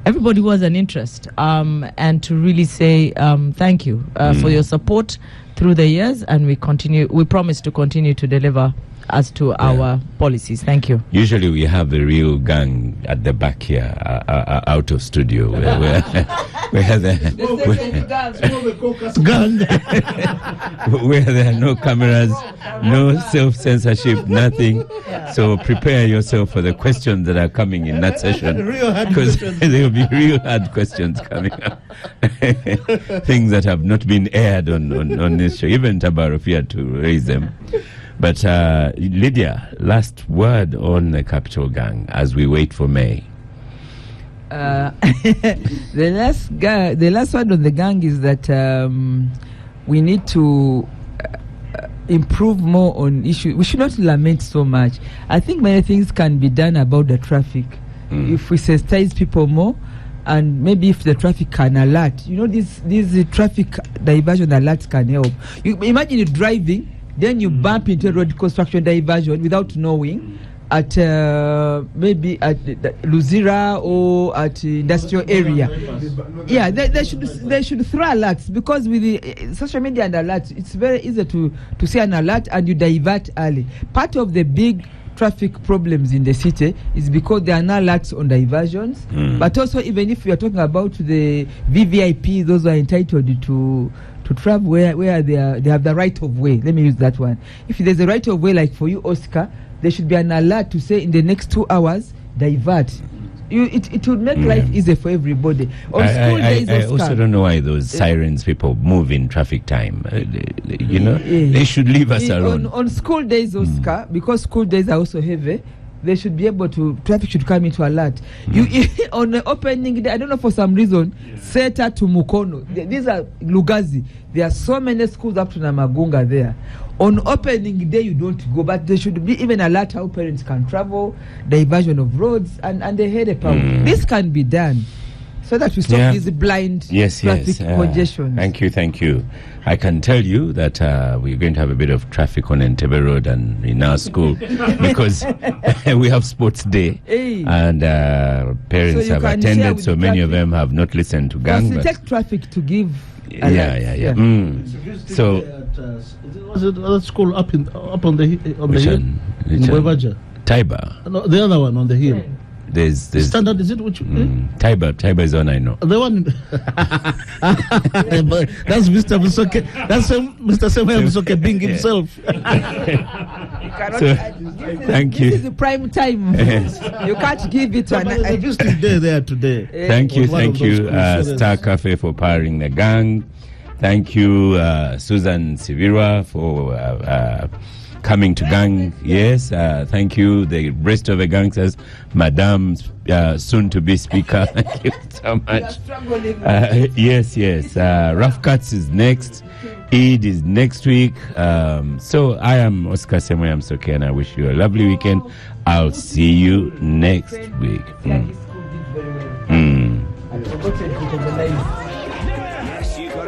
everybody who has an interest, and to really say thank you for your support through the years, and we promise to continue to deliver as to our policies. Thank you. Usually we have the real gang at the back here, out of studio, where there are no cameras, no self-censorship, nothing. So prepare yourself for the questions that are coming in that session, because there will be real hard questions coming up. Things that have not been aired on this show. Even Tabaro feared to raise them. But Lydia, last word on the capital gang as we wait for May. The last word on the gang is that we need to improve more on issues. We should not lament so much. I think many things can be done about the traffic if we sensitize people more, and maybe if the traffic can alert. These traffic diversion alerts can help. You imagine you driving, then you bump into a road construction diversion without knowing at maybe at Luzira or at industrial area. Yeah, they should throw alerts, because with the social media and alerts, it's very easy to see an alert and you divert early. Part of the big traffic problems in the city is because there are no alerts on diversions, but also even if we are talking about the VVIP, those who are entitled to travel where they have the right of way. Let me use that one. If there's a right of way, like for you, Oscar, there should be an alert to say in the next 2 hours, divert. It would make life easier for everybody. On school days, I also don't know why those sirens people move in traffic time. They should leave us alone. On school days, Oscar, because school days are also heavy, they should be able to, traffic should come into alert. On the opening day, I don't know, for some reason, Seta to Mukono, these are Lugazi. There are so many schools up to Namagunga there. On opening day, you don't go, but there should be even alert how parents can travel, diversion of roads, and they head a power. This can be done so that we stop these blind traffic congestions. Thank you. I can tell you that we're going to have a bit of traffic on Entebbe Road and in our school because we have sports day, and parents have attended, so many of them have not listened to gang. Take traffic to give. So was it other school up on the hill? In Webaja? Taiba. No, the other one on the hill. There's Standard, is it? Which Taiba is one I know. The one. That's Mr. Musoke. That's Mr. Samuel Musoke being himself. Thank you. This is the prime time. You can't give it to a visiting day there today. Thank you, Star Cafe for powering the gang. Thank you, Susan Sibira, for coming to gang. Yes, thank you, the rest of the gangsters, Madam, soon to be speaker. Thank you so much. Yes. Rough Cuts is next. Eid is next week. So I am Oscar Semoya Msoke, and I wish you a lovely weekend. I'll see you next week.